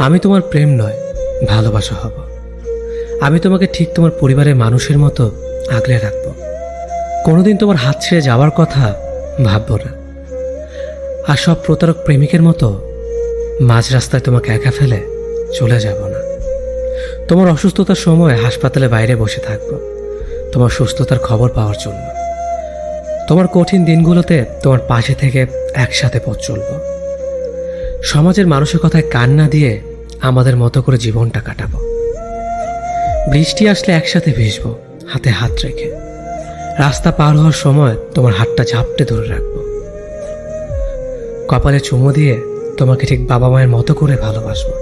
আমি তোমার প্রেম নয়, ভালোবাসা হব। আমি তোমাকে ঠিক তোমার পরিবারের মানুষের মতো আগলে রাখব। কোনোদিন তোমার হাত ছেড়ে যাওয়ার কথা ভাবব না। আর সব প্রতারক প্রেমিকের মতো মাঝ রাস্তায় তোমাকে একা ফেলে চলে যাব না। তোমার অসুস্থতার সময় হাসপাতালে বাইরে বসে থাকব তোমার সুস্থতার খবর পাওয়ার জন্য। তোমার কঠিন দিনগুলোতে তোমার পাশে থেকে একসাথে পথ চলব। সমাজের মানুষের কথায় কান না দিয়ে আমাদের মতো করে জীবনটা কাটাবো। বৃষ্টি আসলে একসাথে ভিজবো হাতে হাত রেখে। রাস্তা পার হওয়ার সময় তোমার হাতটা ঝাপটে ধরে রাখবো। কপালে চুমো দিয়ে তোমাকে ঠিক বাবা মায়ের মতো করে ভালোবাসবো।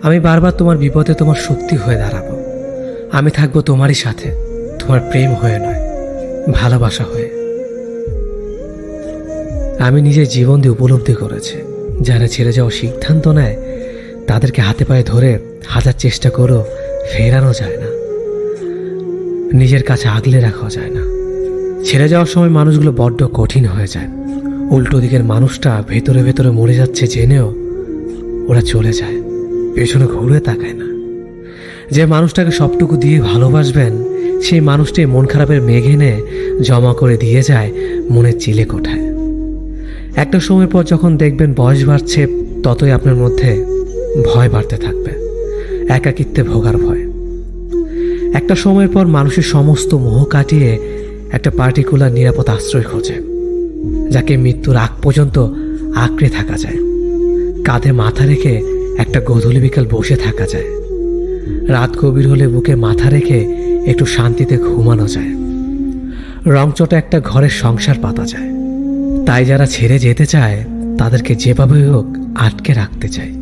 আমি বারবার তোমার বিপদে তোমার শক্তি হয়ে দাঁড়াবো। আমি থাকবো তোমারই সাথে, তোমার প্রেম হয়ে নয়, ভালোবাসা হয়ে। আমি নিজের জীবন দিয়ে উপলব্ধি করেছি, যারা ছেড়ে যাওয়ার সিদ্ধান্ত নেয় তাদেরকে হাতে পায়ে ধরে হাজার চেষ্টা করেও ফেরানো যায় না, নিজের কাছে আগলে রাখা যায় না। ছেড়ে যাওয়ার সময় মানুষগুলো বড্ড কঠিন হয়ে যায়। উল্টো দিকের মানুষটা ভেতরে ভেতরে মরে যাচ্ছে জেনেও ওরা চলে যায়, পেছনে ঘুরে তাকায় না। যে মানুষটাকে সবটুকু দিয়ে ভালোবাসবেন সেই মানুষটি মন খারাপের মেঘ এনে জমা করে দিয়ে যায় মনের চিলে কোঠায়। একটা সময়ের পর যখন দেখবেন বয়স বাড়ছে, ততই আপনার মধ্যে ভয় বাড়তে থাকবে, একাকিত্বে ভোগার ভয়। একটা সময়ের পর মানুষের সমস্ত মোহ কাটিয়ে একটা পার্টিকুলার নিরাপদ আশ্রয় খোঁজে, যাকে মৃত্যুর আগ পর্যন্ত আঁকড়ে থাকা যায়। কাঁধে মাথা রেখে একটা গধূলি বিকাল বসে থাকা যায়। রাত গভীর হলে বুকে মাথা রেখে একটু শান্তিতে ঘুমানো যায়। রংচটা একটা ঘরের সংসার পাতা যায়। তাই যারা ছেড়ে যেতে চায় তাদেরকে যেভাবে হোক আটকে রাখতে চায়।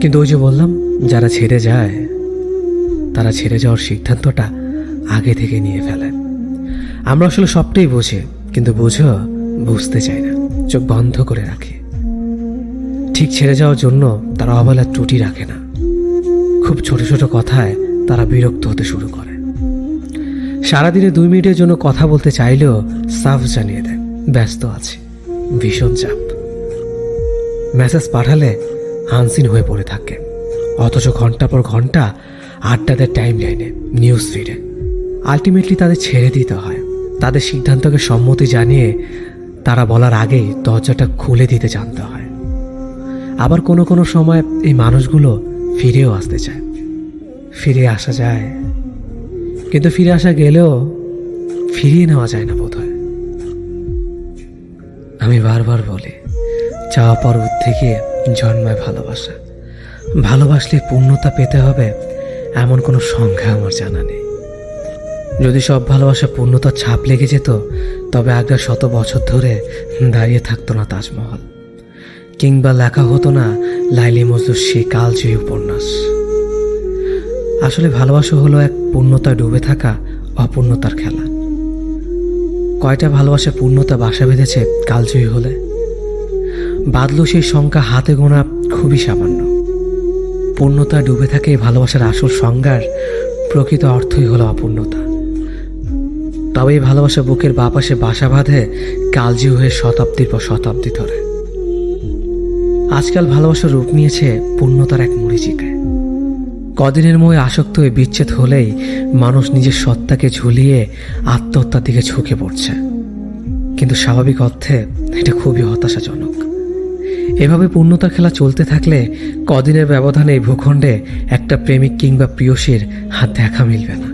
কিন্তু ওই যে বললাম, যারা ছেড়ে যায় তারা ছেড়ে যাওয়ার সিদ্ধান্তটা আগে থেকে নিয়ে ফেলে। আমরা আসলে সবটাই বুঝি, কিন্তু বুঝতে চাই না, চোখ বন্ধ করে রাখি। ঠিক ছেড়ে যাওয়ার জন্য তারা অবহেলার ত্রুটি রাখে না। খুব ছোট ছোট কথায় তারা বিরক্ত হতে শুরু করে। সারাদিনে 2 মিনিটের জন্য কথা বলতে চাইলেও সাফ জানিয়ে দেয় ব্যস্ত আছে, ভীষণ চাপ। মেসেজ পাঠালে আনসিন হয়ে পড়ে থাকে, অথচ ঘন্টা পর ঘন্টা আড্ডা দেয় টাইম লাইনে, নিউজ ফিডে। আলটিমেটলি তাদের ছেড়ে দিতে হয়। তাদের সিদ্ধান্তকে সম্মতি জানিয়ে তারা বলার আগেই দরজাটা খুলে দিতে জানতে হয়। আবার কোনো কোনো সময় এই মানুষগুলো ফিরেও আসতে চায়, ফিরে আসা যায়, কিন্তু ফিরে আসা গেলেও ফিরিয়ে নেওয়া যায় না বোধহয়। আমি বারবার বলি, চাওয়া পাওয়ার থেকে জন্মায় ভালোবাসা। ভালোবাসলে পূর্ণতা পেতে হবে এমন কোনো সংখ্যা আমার জানা নেই। যদি সব ভালোবাসা পূর্ণতার ছাপ লেগে যেত, তবে আগ্রা 100 বছর ধরে দাঁড়িয়ে থাকতো না তাজমহল, কিংবা লেখা হতো না লাইলি মজনুর সেই কালজয়ী উপন্যাস। আসলে ভালোবাসা হলো এক পূর্ণতায় ডুবে থাকা অপূর্ণতার খেলা। কয়টা ভালোবাসা পূর্ণতা বাসা বেঁধেছে কালজয়ী হলে? বাদলো সেই সংখ্যা হাতে গোনা খুবই সামান্য। পূর্ণতায় ডুবে থাকে এই ভালোবাসার আসল সংজ্ঞার প্রকৃত অর্থই হলো অপূর্ণতা। তবে এই ভালোবাসা বুকের বাপাশে বাসা বাঁধে কালজয়ী হয়ে শতাব্দীর পর শতাব্দী ধরে। আজকাল ভালোবাসার রূপ নিয়েছে পূর্ণতার এক মরীচিকায়। কদিনের মোহে আসক্ত হয়ে বিচ্ছেদ হলেই মানুষ নিজের সত্তাকে ঝুলিয়ে আত্মহত্যার দিকে ঝুঁকে পড়ছে। কিন্তু স্বাভাবিক অর্থে এটা খুবই হতাশাজনক। এভাবে পূর্ণতার খেলা চলতে থাকলে কদিনের ব্যবধানে এই ভূখণ্ডে একটা প্রেমিক কিংবা প্রিয়সীর হাত দেখা মিলবে না।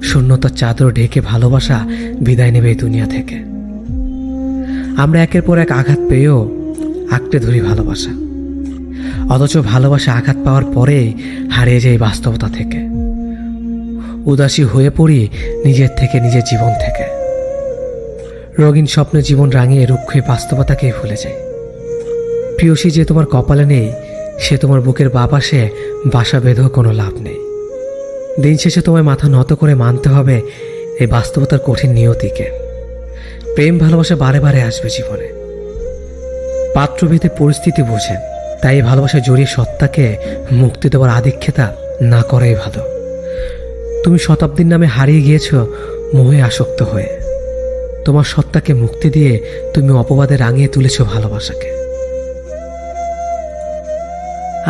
শূন্যতার চাদর ঢেকে ভালোবাসা বিদায় নেবে এই দুনিয়া থেকে। আমরা একের পর এক আঘাত পেয়েও আঁকড়ে ধরি ভালোবাসা, অথচ ভালোবাসা আঘাত পাওয়ার পরেই হারিয়ে যায় বাস্তবতা থেকে। উদাসী হয়ে পড়ি নিজের থেকে, নিজের জীবন থেকে। রঙিন স্বপ্নে জীবন রাঙিয়ে রুক্ষ বাস্তবতাকেই ভুলে যায়। প্রিয়সী যে তোমার কপালে নেই, সে তোমার বুকের বাপাশে বাসা বেঁধেও কোনো লাভ নেই। দিন শেষে তোমায় মাথা নত করে মানতে হবে এই বাস্তবতার কঠিন নিয়তিকে। প্রেম ভালোবাসা বারে বারে আসবে জীবনে, পাত্রভেদে পরিস্থিতি বোঝেন। তাই এই ভালোবাসায় জড়িয়ে সত্তাকে মুক্তি দেওয়ার আধিক্যতা না করাই ভালো। তুমি শতাব্দীর নামে হারিয়ে গিয়েছ মোহে আসক্ত হয়ে। তোমার সত্তাকে মুক্তি দিয়ে তুমি অপবাদে রাঙিয়ে তুলেছ ভালোবাসাকে।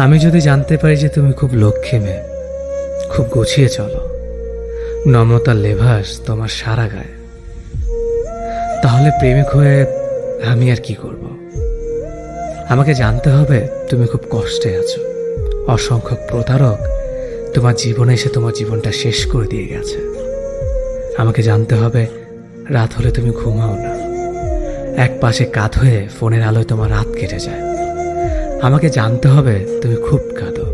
আমি যদি জানতে পারি যে তুমি খুব লক্ষ্মী মেয়ে, খুব গুছিয়ে চলো, নম্রতার লেভাস তোমার সারা গায়ে, তাহলে প্রেমিক হয়ে আমি আর কি করব? আমাকে জানতে হবে তুমি খুব কষ্টে আছো, অসংখ্য প্রতারক তোমার জীবনে এসে তোমার জীবনটা শেষ করে দিয়ে গেছে। আমাকে জানতে হবে রাত হলে তুমি ঘুমাও না, এক পাশে কাত হয়ে ফোনের আলোয় তোমার রাত কেটে যায়। আমাকে জানতে হবে তুমি খুব কাঁদো,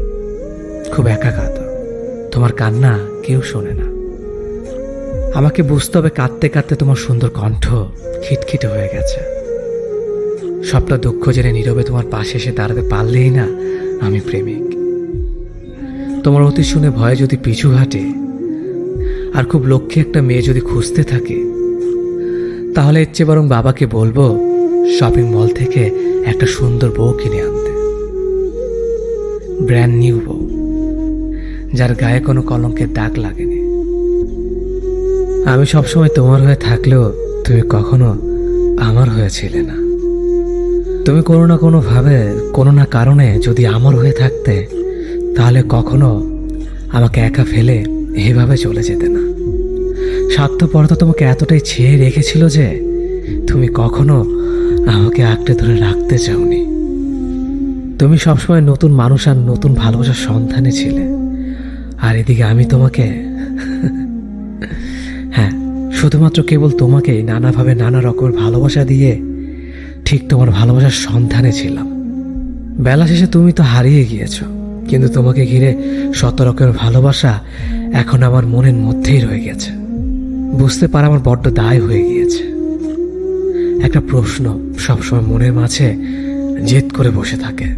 খুব একা কাঁদো, তোমার কান্না কেউ শোনে না। আমাকে বুঝতে হবে কাঁদতে কাঁদতে তোমার সুন্দর কণ্ঠ খিটখিটে হয়ে গেছে। সবটা দুঃখ জেনে নীরবে তোমার পাশে এসে দাঁড়াতে পারলেই না আমি প্রেমিক। তোমার অতি শুনে ভয়ে যদি পিছু হাঁটে আর খুব লক্ষ্যে একটা মেয়ে যদি খুঁজতে থাকে, তাহলে এর চেয়ে বরং বাবাকে বলবো শপিং মল থেকে একটা সুন্দর বউ কিনে আনতে, ব্র্যান্ড নিউ বউ, যার গায়ে কোনো কলঙ্কের দাগ লাগেনি। আমি সবসময় তোমার হয়ে থাকলেও তুমি কখনো আমার হয়েছিলে না। তুমি কোনো না কোনোভাবে কোনো না কারণে যদি আমার হয়ে থাকতে, তাহলে কখনো আমাকে একা ফেলে এভাবে চলে যেতে না। স্বার্থপরতা তোমাকে এতটাই ছেয়ে রেখেছিল যে তুমি কখনো আমাকে আঁকড়ে ধরে রাখতে চাওনি। তুমি সবসময় নতুন মানুষ আর নতুন ভালোবাসার সন্ধানে ছিলে, আর এদিকে আমি তোমাকে হ্যাঁ, শুধুমাত্র কেবল তোমাকেই নানাভাবে নানা রকমের ভালোবাসা দিয়ে ঠিক তোমার ভালোবাসার সন্ধানে ছিলাম। বেলা শেষে তুমি তো হারিয়ে গিয়েছো, কিন্তু তোমাকে ঘিরে শত রকমের ভালোবাসা এখন আমার মনের মধ্যেই রয়ে গেছে। বুঝতে পারা আমার বড্ড দায় হয়ে গিয়েছে। একটা প্রশ্ন সবসময় মনের মাঝে জেদ করে বসে থাকে,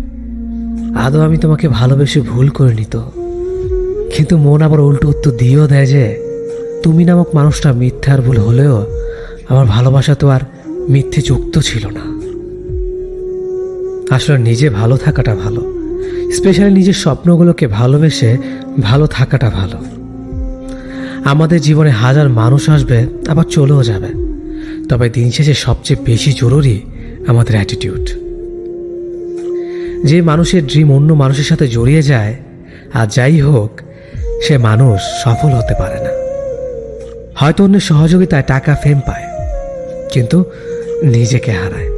আদৌ আমি তোমাকে ভালোবেসে ভুল করিনি তো? কিন্তু মন আবার উল্টো উত্তর দিয়েও দেয় যে তুমি নামক মানুষটা মিথ্যার ভুল হলেও আমার ভালোবাসা তো আর মিথ্যে যুক্ত ছিল না। আসলে নিজে ভালো থাকাটা ভালো, স্পেশালি নিজের স্বপ্নগুলোকে ভালোবেসে ভালো থাকাটা ভালো। আমাদের জীবনে হাজার মানুষ আসবে, আবার চলেও যাবে, তবে দিন শেষে সবচেয়ে বেশি জরুরি আমাদের অ্যাটিটিউড। যে মানুষের ড্রিম অন্য মানুষের সাথে জড়িয়ে যায়, আর যাই হোক সে মানুষ সফল হতে পারে না। হয়তো অন্যের সহযোগিতায় টাকা ফেম পায়, কিন্তু নিজেকে হারায়।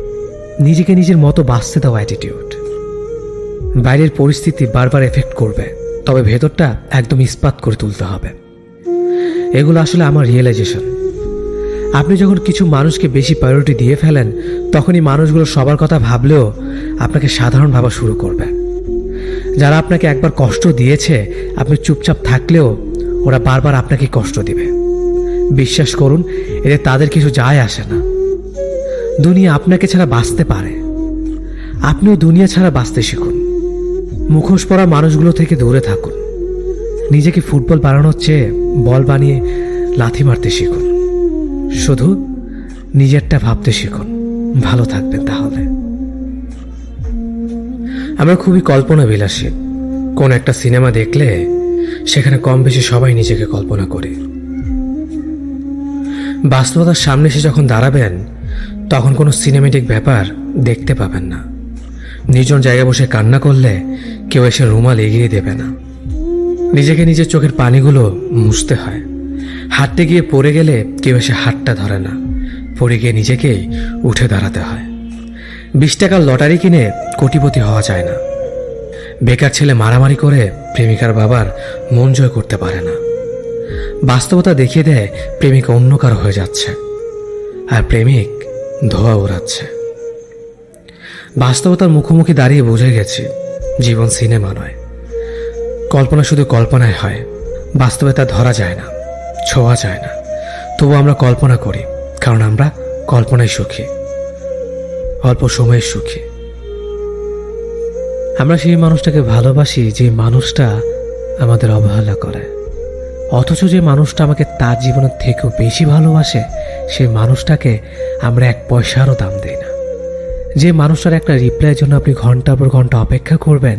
নিজেকে নিজের মতো বাঁচতে দেওয়া অ্যাটিটিউড। বাইরের পরিস্থিতি বারবার এফেক্ট করবে, তবে ভেতরটা একদম ইস্পাত করে তুলতে হবে। এগুলো আসলে আমার রিয়েলাইজেশন। আপনি যখন কিছু মানুষকে বেশি প্রায়োরিটি দিয়ে ফেলেন, তখনই মানুষগুলো সবার কথা ভাবলেও আপনাকে সাধারণ ভাবা শুরু করবে। যারা আপনাকে একবার কষ্ট দিয়েছে, আপনি চুপচাপ থাকলেও ওরা বারবার আপনাকে কষ্ট দিবে। বিশ্বাস করুন, এতে তাদের কিছু যায় আসে না। দুনিয়া আপনাকে ছাড়া বাঁচতে পারে, আপনিও দুনিয়া ছাড়া বাঁচতে শিখুন। মুখোশ পরা মানুষগুলো থেকে দূরে থাকুন। নিজেকে ফুটবল বানানোর চেয়ে বল বানিয়ে লাথি মারতে শিখুন। শুধু নিজেরটা ভাবতে শিখুন, ভালো থাকবেন তাহলে। আমরা খুবই কল্পনা বিলাসী। কোন একটা সিনেমা দেখলে সেখানে কম বেশি সবাই নিজেকে কল্পনা করি। বাস্তবতার সামনে এসে যখন দাঁড়াবেন, তখন কোনো সিনেমেটিক ব্যাপার দেখতে পাবেন না। নিজন জায়গায় বসে কান্না করলে কেউ এসে রুমাল এগিয়ে দেবে না। নিজেকে নিজের চোখের পানিগুলো মুছতে হয়। হাঁটতে গিয়ে পড়ে গেলে কেউ এসে হাতটা ধরে না, পড়ে গিয়ে নিজেকেই উঠে দাঁড়াতে হয়। 20 টাকার লটারি কিনে কোটিপতি হওয়া যায় না। বেকার ছেলে মারামারি করে প্রেমিকার বাবার মন জয় করতে পারে না। বাস্তবতা দেখিয়ে দেয় প্রেমিকা অন্য কারো হয়ে যাচ্ছে, আর প্রেমিক ধোয়া ওড়াচ্ছে। বাস্তবতার মুখোমুখি দাঁড়িয়ে বুঝে গেছি, জীবন সিনেমা নয়। কল্পনা শুধু কল্পনায় হয়, বাস্তবে তা ধরা যায় না, ছোঁয়া যায় না। তবু আমরা কল্পনা করি, কারণ আমরা কল্পনায় সুখী, অল্প সময়ের সুখী। আমরা সেই মানুষটাকে ভালোবাসি যে মানুষটা আমাদের অবহেলা করে, অথচ যে মানুষটা আমাকে তার জীবনের থেকেও বেশি ভালোবাসে, সেই মানুষটাকে আমরা 1 পয়সারও দাম দেই না। যে মানুষটার একটা রিপ্লাইয়ের জন্য আপনি ঘন্টার পর ঘন্টা অপেক্ষা করবেন,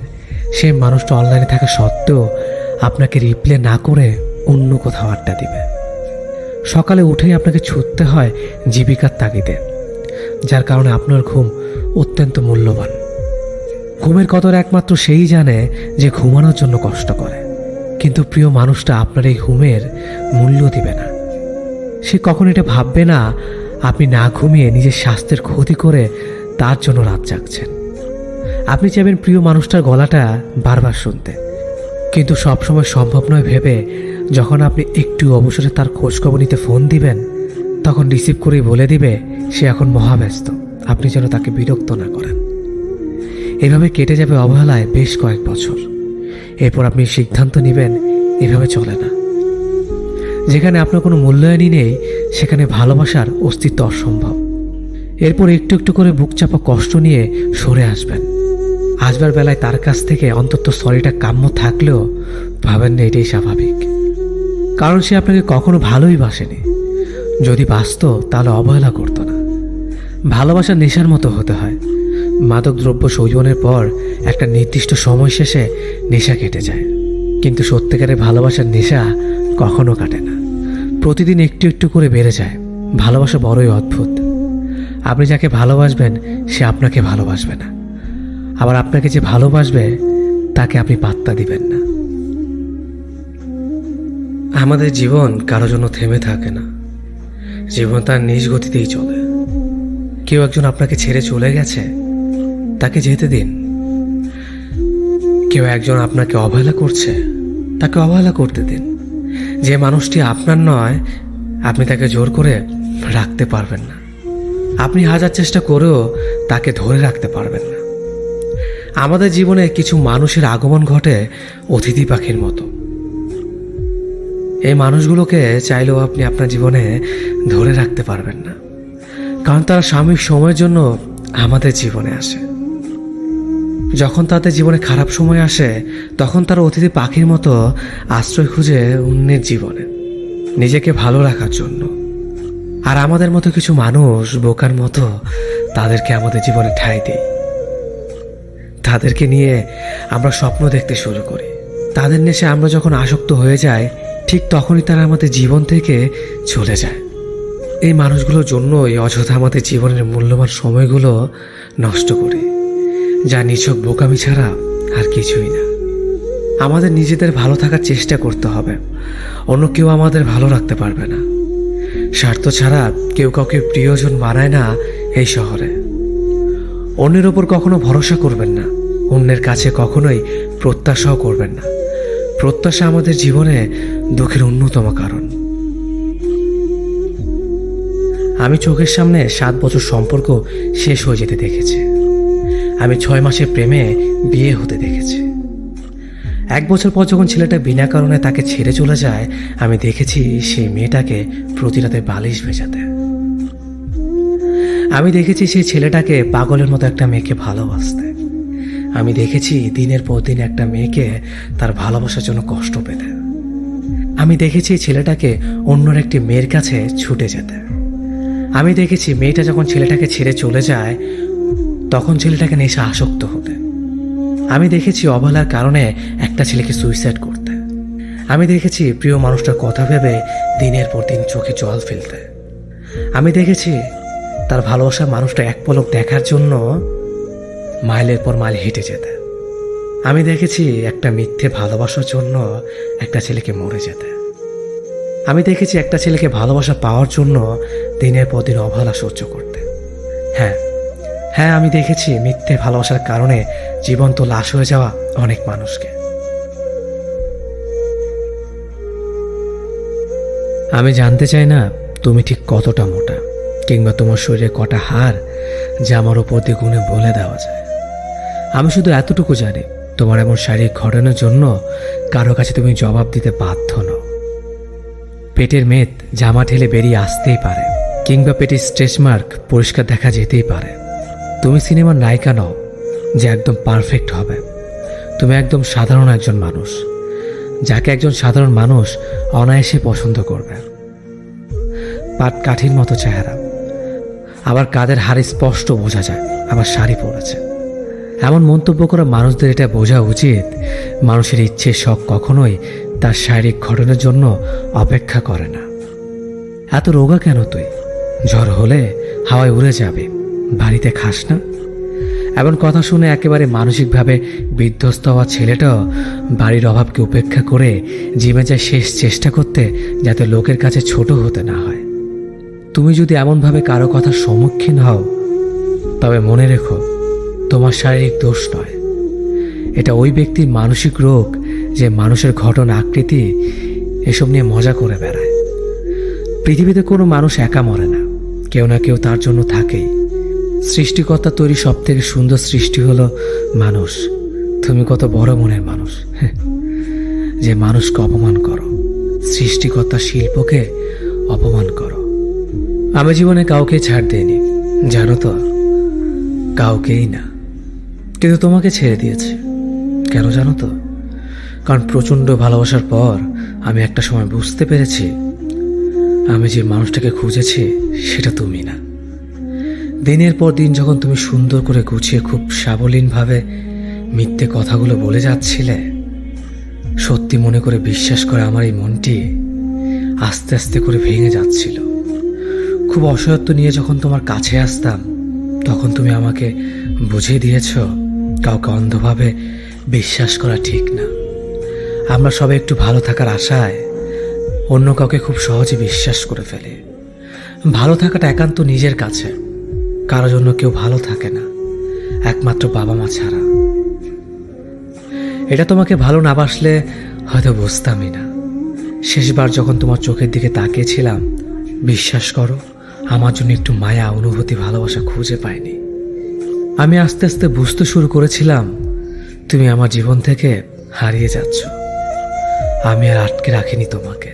সেই মানুষটা অনলাইনে থাকা সত্ত্বেও আপনাকে রিপ্লাই না করে অন্য কোথাও আড্ডা দিবে। সকালে উঠেই আপনাকে ছুটতে হয় জীবিকার তাগিদে, যার কারণে আপনার ঘুম অত্যন্ত মূল্যবান। ঘুমের কদর একমাত্র সেই জানে যে ঘুমানোর জন্য কষ্ট করে, কিন্তু প্রিয় মানুষটা আপনার এই ঘুমের মূল্য দিবে না। সে কখন এটা ভাববে না আপনি না ঘুমিয়ে নিজের স্বাস্থ্যের ক্ষতি করে তার জন্য রাত জাগছেন। আপনি চাইবেন প্রিয় মানুষটার গলাটা বারবার শুনতে, কিন্তু সবসময় সম্ভব নয় ভেবে যখন আপনি একটু অবসরে তার খোঁজখবর নিতে ফোন দিবেন, তখন রিসিভ করেই বলে দিবে সে এখন মহাব্যস্ত, আপনি যেন তাকে বিরক্ত না করেন। এভাবে কেটে যাবে অবহেলায় বেশ কয়েক বছর। এরপর আপনি সিদ্ধান্ত নেবেন এভাবে চলে না। যেখানে আপনার কোনো মূল্যায়নই নেই সেখানে ভালোবাসার অস্তিত্ব অসম্ভব। এরপর একটু একটু করে বুক চাপা কষ্ট নিয়ে সরে আসবেন। আসবার বেলায় তার কাছ থেকে অন্তত সরিটা কাম্য থাকলেও ভাবেন না এটাই স্বাভাবিক, কারণ সে আপনাকে কখনো ভালোই বাসেনি। যদি বাসত তাহলে অবহেলা করতো না। ভালোবাসা নেশার মতো হতে হয়। মাদক দ্রব্য সৌজনের পর একটা নির্দিষ্ট সময় শেষে নেশা কেটে যায়, কিন্তু সত্যিকারের ভালোবাসার নেশা কখনো কাটে না, প্রতিদিন একটু একটু করে বেড়ে যায়। ভালোবাসা বড়ই অদ্ভুত। আপনি যাকে ভালোবাসবেন সে আপনাকে ভালোবাসবে না, আবার আপনাকে যে ভালোবাসবে তাকে আপনি পাত্তা দিবেন না। আমাদের জীবন কারো জন্য থেমে থাকে না, জীবন তার নিজ গতিতেই চলে। কেউ একজন আপনাকে ছেড়ে চলে গেছে, তাকে যেতে দিন। কেউ একজন আপনাকে অবহেলা করছে, তাকে অবহেলা করতে দিন। যে মানুষটি আপনার নয়, আপনি তাকে জোর করে রাখতে পারবেন না। আপনি হাজার চেষ্টা করেও তাকে ধরে রাখতে পারবেন না। আমাদের জীবনে কিছু মানুষের আগমন ঘটে অতিথি পাখির মতো। এই মানুষগুলোকে চাইলেও আপনি আপনার জীবনে ধরে রাখতে পারবেন না, কারণ তারা সাময়িক সময়ের জন্য আমাদের জীবনে আসে। যখন তাদের জীবনে খারাপ সময় আসে তখন তারা অতিথি পাখির মতো আশ্রয় খুঁজে অন্যের জীবনে নিজেকে ভালো রাখার জন্য। আর আমাদের মতো কিছু মানুষ বোকার মতো তাদেরকে আমাদের জীবনে ঠাঁই দেই। তাদেরকে নিয়ে আমরা স্বপ্ন দেখতে শুরু করি। তাদের নেশে আমরা যখন আসক্ত হয়ে যাই, ঠিক তখনই তারা আমাদের জীবন থেকে চলে যায়। এই মানুষগুলোর জন্যই অযথা আমাদের জীবনের মূল্যবান সময়গুলো নষ্ট করি, যা নিছক বোকামি ছাড়া আর কিছুই না। আমাদের নিজেদের ভালো থাকার চেষ্টা করতে হবে, অন্য কেউ আমাদের ভালো রাখতে পারবে না। স্বার্থ ছাড়া কেউ কাউকে প্রিয়জন বানায় না এই শহরে। অন্যের ওপর কখনো ভরসা করবেন না, অন্যের কাছে কখনোই প্রত্যাশাও করবেন না। প্রত্যাশা আমাদের জীবনে দুঃখের অন্যতম কারণ। আমি চোখের সামনে 7 বছর সম্পর্ক শেষ হয়ে যেতে দেখেছি। আমি 6 মাসের প্রেমে বিয়ে হতে দেখেছি। 1 বছর পর যখন ছেলেটা বিনা কারণে তাকে ছেড়ে চলে যায়, আমি দেখেছি সেই মেয়েটাকে প্রতি রাতে বালিশ ভেজাতে। আমি দেখেছি সেই ছেলেটাকে পাগলের মতো একটা মেয়েকে ভালোবাসতে। আমি দেখেছি দিনের পর দিন একটা মেয়েকে তার ভালোবাসার জন্য কষ্ট পেতে। আমি দেখেছি ছেলেটাকে অন্যর একটি মেয়ের কাছে ছুটে যেতে। আমি দেখেছি মেয়েটা যখন ছেলেটাকে ছেড়ে চলে যায় তখন ছেলেটাকে নেশা আসক্ত হতে। আমি দেখেছি অবহেলার কারণে একটা ছেলেকে সুইসাইড করতে। আমি দেখেছি প্রিয় মানুষটার কথা ভেবে দিনের পর দিন চোখে জল ফেলতে। আমি দেখেছি তার ভালোবাসার মানুষটা এক পলক দেখার জন্য মাইলের পর মাইল হেঁটে যেতে। আমি দেখেছি একটা মিথ্যে ভালোবাসার জন্য একটা ছেলেকে মরে যেতে। আমি দেখেছি একটা ছেলেকে ভালোবাসা পাওয়ার জন্য দিনের পর দিন অবহেলা সহ্য করতে। হ্যাঁ, আমি দেখেছি মিথ্যে ভালোবাসার কারণে জীবন্ত লাশ হয়ে যাওয়া অনেক মানুষকে। আমি জানতে চাই না তুমি ঠিক কতটা মোটা, কিংবা তোমার শরীরে কটা হাড় যা আমার উপর দিয়ে গুণে বলে দেওয়া যায়। আমি শুধু এতটুকু জানি তোমার এমন শারীরিক ঘটনার জন্য কারো কাছে তুমি জবাব দিতে বাধ্য নও। পেটের মেদ জামা ঠেলে বেরিয়ে আসতেই পারে, কিংবা পেটের স্ট্রেচ মার্ক পরিষ্কার দেখা যেতেই পারে। তুমি সিনেমার নায়িকা নও যে একদম পারফেক্ট হবে। তুমি একদম সাধারণ একজন মানুষ, যাকে একজন সাধারণ মানুষ অনায়াসে পছন্দ করবে। পাট কাঠির মতো চেহারা, আবার কাদের হাড়ে স্পষ্ট বোঝা যায় আবার শাড়ি পরেছে। এমন মন্তব্য করা মানুষদের এটা বোঝা উচিত মানুষের ইচ্ছে শখ কখনোই তার শারীরিক ঘটনার জন্য অপেক্ষা করে না। এত রোগা কেন তুই? ঝড় হলে হাওয়ায় উড়ে যাবে, বাড়িতে খাস না? এমন কথা শুনে একেবারে মানসিকভাবে বিধ্বস্ত হওয়া ছেলেটাও বাড়ির অভাবকে উপেক্ষা করে জীবনে যায় শেষ চেষ্টা করতে, যাতে লোকের কাছে ছোট হতে না হয়। তুমি যদি এমনভাবে কারো কথার সম্মুখীন হও, তবে মনে রেখো, তোমার শারীরিক দোষ নয়, এটা ওই ব্যক্তির মানসিক রোগ, যে মানুষের গঠন, আকৃতি এসব নিয়ে মজা করে বেড়ায়। পৃথিবীতে কোনো মানুষ একা মরে না, কেউ না কেউ তার জন্য থাকেই। সৃষ্টিকর্তা তৈরি সব থেকে সুন্দর সৃষ্টি হলো মানুষ। তুমি কত বড় মনের মানুষ, যে মানুষকে অপমান করো, সৃষ্টিকর্তার শিল্পকে অপমান করো। আমি জীবনে কাউকে ছাড় দিইনি, জানো তো, কাউকেই না। কিন্তু তোমাকে ছেড়ে দিয়েছে। কেন জানো তো? কারণ প্রচণ্ড ভালোবাসার পর আমি একটা সময় বুঝতে পেরেছি, আমি যে মানুষটাকে খুঁজেছি সেটা তুমি না। দিনের পর দিন যখন তুমি সুন্দর করে গুছিয়ে খুব সাবলীনভাবে মিথ্যে কথাগুলো বলে যাচ্ছিলে, সত্যি মনে করে বিশ্বাস করে আমার এই মনটি আস্তে আস্তে করে ভেঙে যাচ্ছিল। খুব অসহায়ত্ব নিয়ে যখন তোমার কাছে আসতাম, তখন তুমি আমাকে বুঝিয়ে দিয়েছ, কাউকে অন্ধভাবে বিশ্বাস করা ঠিক না। আমরা সবাই একটু ভালো থাকার আশায় অন্য কাউকে খুব সহজে বিশ্বাস করে ফেলি। ভালো থাকাটা একান্ত নিজের কাছে, কারোর জন্য কেউ ভালো থাকে না, একমাত্র বাবা মা ছাড়া। এটা তোমাকে ভালো না বাসলে হয়তো বুঝতামই না। শেষবার যখন তোমার চোখের দিকে তাকিয়েছিলাম, বিশ্বাস করো, আমার জন্য একটু মায়া, অনুভূতি, ভালোবাসা খুঁজে পাইনি। আমি আস্তে আস্তে বুঝতে শুরু করেছিলাম, তুমি আমার জীবন থেকে হারিয়ে যাচ্ছ। আমি আর আটকে রাখিনি তোমাকে,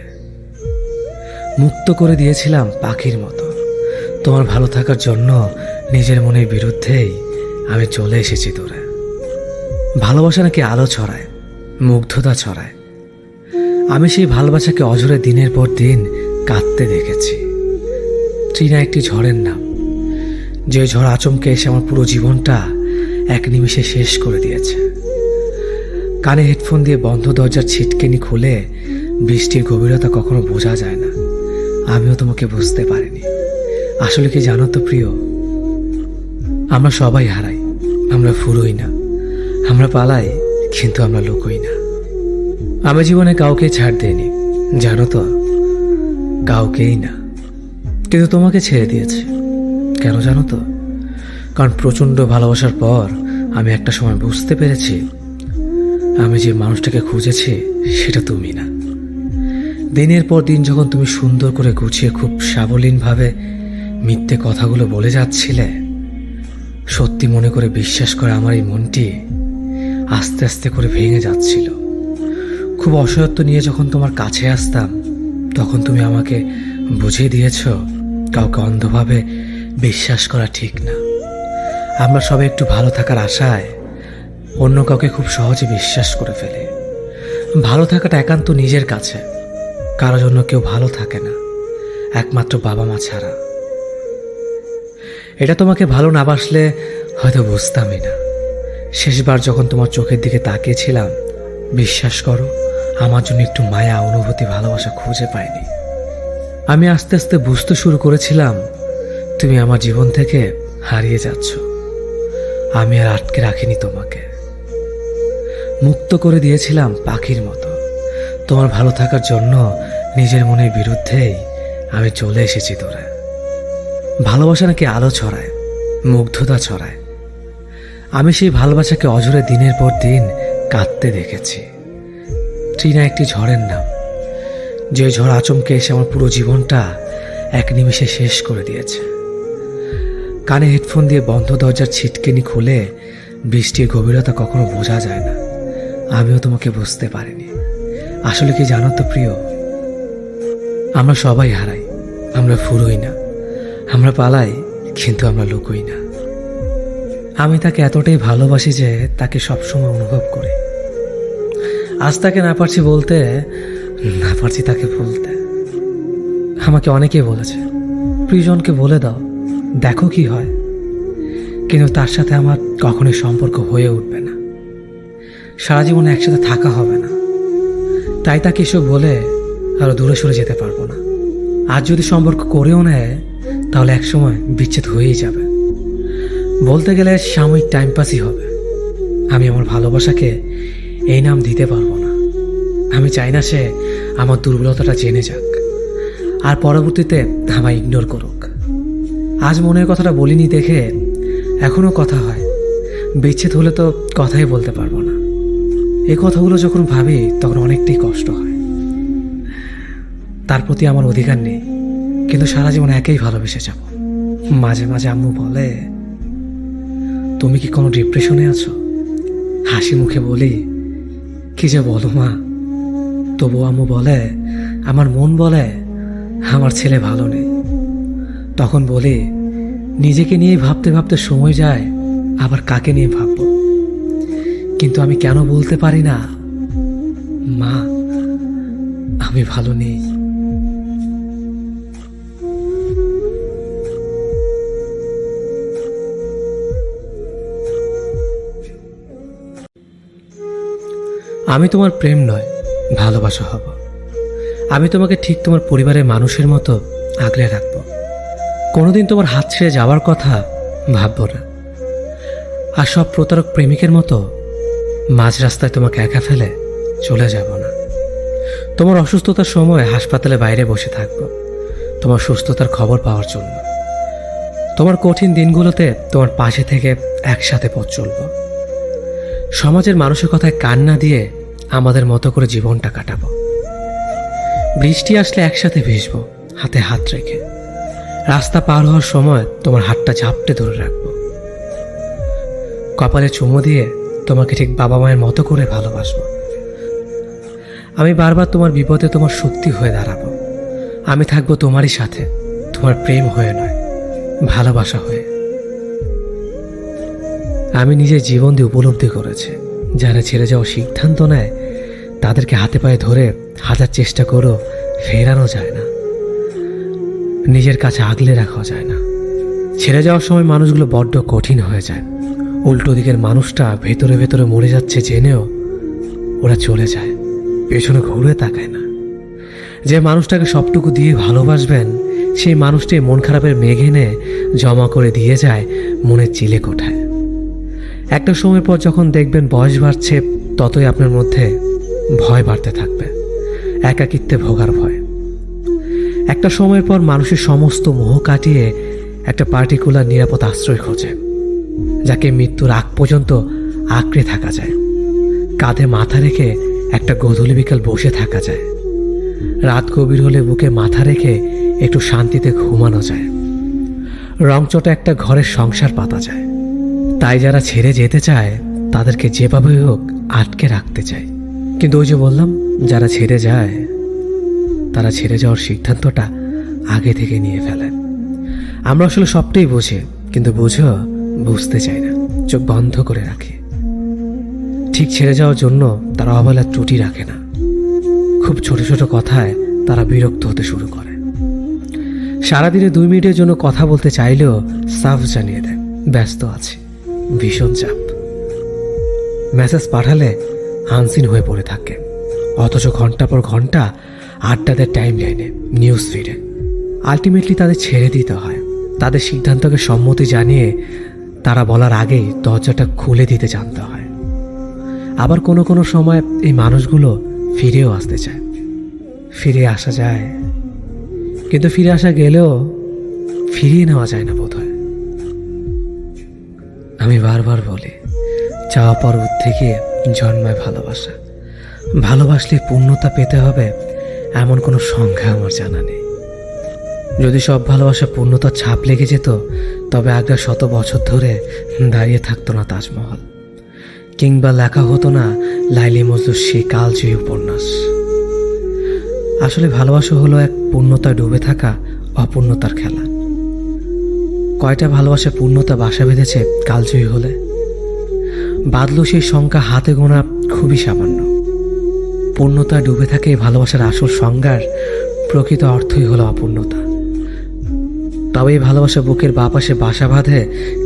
মুক্ত করে দিয়েছিলাম পাখির মতো। তোমার ভালো থাকার জন্য নিজের মনের বিরুদ্ধেই আমি চলে এসেছি দূরে। ভালোবাসা নাকি আলো ছড়ায়, মুগ্ধতা ছড়ায়। আমি সেই ভালোবাসাকে অঝরে দিনের পর দিন কাঁদতে দেখেছি। ট্রিনা একটি ঝড়ের নাম, যে ঝড় আচমকে এসে আমার পুরো জীবনটা এক নিমিষে শেষ করে দিয়েছে। কানে হেডফোন দিয়ে বন্ধ দরজার ছিটকেনি খুলে বৃষ্টির গভীরতা কখনো বোঝা যায় না। আমিও তোমাকে বুঝতে পারিনি। আসলে কি জানো তো প্রিয়, আমরা সবাই হারাই, আমরা ফুরোই না, আমরা পালাই, কিন্তু আমরা লুকোই না। আমি জীবনে কাউকে ছাড় দিইনি, জানো তো, কাউকেই না। কিন্তু তোমাকে ছেড়ে দিয়েছে। কেন জানো তো? কারণ প্রচণ্ড ভালোবাসার পর আমি একটা সময় বুঝতে পেরেছি, আমি যে মানুষটাকে খুঁজেছি সেটা তুমি না। দিনের পর দিন যখন তুমি সুন্দর করে গুছিয়ে খুব সাবলীনভাবে মিথ্যে কথাগুলো বলে যাচ্ছিলে, সত্যি মনে করে বিশ্বাস করে আমার এই মনটি আস্তে আস্তে করে ভেঙে যাচ্ছিল। খুব অসহায়ত্ব নিয়ে যখন তোমার কাছে আসতাম, তখন তুমি আমাকে বুঝিয়ে দিয়েছ, কাউকে অন্ধভাবে বিশ্বাস করা ঠিক না। আমরা সবাই একটু ভালো থাকার আশায় অন্য কাউকে খুব সহজে বিশ্বাস করে ফেলি। ভালো থাকাটা একান্ত নিজের কাছে, কারোর জন্য কেউ ভালো থাকে না, একমাত্র বাবা মা ছাড়া। এটা তোমাকে ভালো না বাসলে হয়তো বুঝতামই না। শেষবার যখন তোমার চোখের দিকে তাকিয়েছিলাম, বিশ্বাস করো, আমার জন্য একটু মায়া, অনুভূতি, ভালোবাসা খুঁজে পাইনি। আমি আস্তে আস্তে বুঝতে শুরু করেছিলাম, তুমি আমার জীবন থেকে হারিয়ে যাচ্ছ। আমি আর আটকে রাখিনি তোমাকে, মুক্ত করে দিয়েছিলাম পাখির মতো। তোমার ভালো থাকার জন্য নিজের মনের বিরুদ্ধেই আমি চলে এসেছি দূরে। ভালোবাসা নাকি আলো ছড়ায়, মুগ্ধতা ছড়ায়। আমি সেই ভালোবাসাকে অঝরে দিনের পর দিন কাঁদতে দেখেছি। ট্রিনা একটি ঝড়ের নাম, যে ঝড় আচমকে এসে আমার পুরো জীবনটা এক নিমিষে শেষ করে দিয়েছে। কানে হেডফোন দিয়ে বন্ধ দরজার ছিটকেনি খুলে বৃষ্টির গভীরতা কখনো বোঝা যায় না। আমিও তোমাকে বুঝতে পারিনি। আসলে কি জানো তো প্রিয়, আমরা সবাই হারাই, আমরা ফুরোই না, আমরা পালাই, কিন্তু আমরা লুকোই না। আমি তাকে এতটাই ভালোবাসি যে তাকে সবসময় অনুভব করি। আজ তাকে না পারছি বলতে, না পারছি তাকে বলতে। আমাকে অনেকেই বলেছে, প্রিয়জনকে বলে দাও, দেখো কি হয়। কিন্তু তার সাথে আমার কখনোই সম্পর্ক হয়ে উঠবে না, সারা জীবনে একসাথে থাকা হবে না। তাই তাকে এসব বলে আরো দূরে সরে যেতে পারবো না। আজ যদি সম্পর্ক করেও নেয়, তাহলে একসময় বিচ্ছেদ হয়েই যাবে। বলতে গেলে সাময়িক টাইম পাসই হবে। আমি আমার ভালোবাসাকে এই নাম দিতে পারবো না। আমি চাই না সে আমার দুর্বলতাটা জেনে যাক আর পরবর্তীতে আমায় ইগনোর করুক। আজ মনের কথাটা বলিনি দেখে এখনও কথা হয়। বিচ্ছেদ হলে তো কথাই বলতে পারবো না। এই কথাগুলো যখন ভাবি তখন অনেকটাই কষ্ট হয়। তার প্রতি আমার অধিকার নেই, কিন্তু সারা জীবন একেই ভালোবেসে যাব। মাঝে মাঝে আম্মু বলে, তুমি কি কোনো ডিপ্রেশনে আছো? হাসি মুখে বলি, কি যে বলো মা। তবু আম্মু বলে, আমার মন বলে আমার ছেলে ভালো নেই। তখন বলি, নিজেকে নিয়ে ভাবতে ভাবতে সময় যায়, আবার কাকে নিয়ে ভাববো। কিন্তু আমি কেন বলতে পারি না, মা আমি ভালো নেই। আমি তোমার প্রেম নয়, ভালোবাসা হব। আমি তোমাকে ঠিক তোমার পরিবারের মানুষের মতো আগলে রাখব। কোনোদিন তোমার হাত ছেড়ে যাওয়ার কথা ভাববো না। আর সব প্রতারক প্রেমিকের মতো মাঝ রাস্তায় তোমাকে একা ফেলে চলে যাব না। তোমার অসুস্থতার সময় হাসপাতালে বাইরে বসে থাকবো তোমার সুস্থতার খবর পাওয়ার জন্য। তোমার কঠিন দিনগুলোতে তোমার পাশে থেকে একসাথে পথ চলব। সমাজের মানুষের কথায় কান না দিয়ে আমাদের মতো করে জীবনটা কাটাবো। বৃষ্টি আসলে একসাথে ভিজবো হাতে হাত রেখে। রাস্তা পার হওয়ার সময় তোমার হাতটা ঝাপটে ধরে রাখবো। কপালে চুমো দিয়ে তোমাকে ঠিক বাবা মায়ের মতো করে ভালোবাসবো। আমি বারবার তোমার বিপদে তোমার শক্তি হয়ে দাঁড়াবো। আমি থাকবো তোমারই সাথে, তোমার প্রেম হয়ে নয়, ভালোবাসা হয়ে। আমি নিজের জীবন দিয়ে উপলব্ধি করেছি, যারা ছেড়ে যাওয়ার সিদ্ধান্ত নেয় তাদেরকে হাতে পায়ে ধরে হাজার চেষ্টা করেও ফেরানো যায় না, নিজের কাছে আগলে রাখা যায় না। ছেড়ে যাওয়ার সময় মানুষগুলো বড্ড কঠিন হয়ে যায়। উল্টো দিকের মানুষটা ভেতরে ভেতরে মরে যাচ্ছে জেনেও ওরা চলে যায়, পেছনে ঘুরে তাকায় না। যে মানুষটাকে সবটুকু দিয়ে ভালোবাসবেন সেই মানুষটি মন খারাপের মেঘ এনে জমা করে দিয়ে যায় মনের চিলে কোঠায়। একটা সময় পর যখন দেখবেন বয়স বাড়ছে, ততই আপনার মধ্যে ভয় বাড়তে থাকবে, একাকিত্বে ভোগার ভয়। একটা সময়ের পর মানুষের সমস্ত মোহ কাটিয়ে একটা পার্টিকুলার নিরাপদ আশ্রয় খোঁজে, যাকে মৃত্যুর আগ পর্যন্ত আঁকড়ে থাকা যায়। কাঁধে মাথা রেখে একটা গধূলি বিকাল বসে থাকা যায়। রাত গভীর হলে বুকে মাথা রেখে একটু শান্তিতে ঘুমানো যায়। রংচটা একটা ঘরের সংসার পাতা যায়। তাই যারা ছেড়ে যেতে চায় তাদেরকে যেভাবে হোক আটকে রাখতে চায়। কিন্তু ওই যে বললাম, যারা ছেড়ে যায় তারা ছেড়ে যাওয়ার সিদ্ধান্তটা আগে থেকে নিয়ে ফেলে। আমরা আসলে সবটাই বুঝি, কিন্তু বুঝতে চাই না, চোখ বন্ধ করে রাখি। ঠিক ছেড়ে যাওয়ার জন্য তারা অবহেলার ত্রুটি রাখে না। খুব ছোট ছোট কথায় তারা বিরক্ত হতে শুরু করে। সারাদিনে 2 মিনিটের জন্য কথা বলতে চাইলেও সাফ জানিয়ে দেয় ব্যস্ত আছে, ভীষণ চাপ। মেসেজ পাঠালে আনসিন হয়ে পড়ে থাকে, অথচ ঘন্টা পর ঘন্টা আড্ডা দেয় টাইম লাইনে, নিউজ ফিডে। আলটিমেটলি তাদের ছেড়ে দিতে হয়। তাদের সিদ্ধান্তকে সম্মতি জানিয়ে তারা বলার আগেই দরজাটা খুলে দিতে জানতে হয়। আবার কোনো কোনো সময় এই মানুষগুলো ফিরেও আসতে চায়। ফিরে আসা যায়, কিন্তু ফিরে আসা গেলেও ফিরিয়ে নেওয়া যায় না বোধহয়। আমি বারবার বলি, চাওয়া পাওয়ার থেকে জন্মায় ভালোবাসা। ভালোবাসলে পূর্ণতা পেতে হবে এমন কোনো সংখ্যা আমার জানা নেই। যদি সব ভালোবাসা পূর্ণতার ছাপ লেগে যেত, তবে আগ্রা 100 বছর ধরে দাঁড়িয়ে থাকতো না তাজমহল, কিংবা লেখা হতো না লাইলি মজনুর সেই কালজয়ী উপন্যাস। আসলে ভালোবাসা হলো এক পূর্ণতায় ডুবে থাকা অপূর্ণতার খেলা। কয়টা ভালোবাসা পূর্ণতা বাসা বেঁধেছে কালজয়ী হলে? বাদলো সেই সংখ্যা হাতে গোনা খুবই সামান্য। পূর্ণতা ডুবে থাকে এই ভালোবাসার আসল সংজ্ঞার প্রকৃত অর্থই হলো অপূর্ণতা। তবে এই ভালোবাসা বুকের বাপাশে বাসা বাঁধে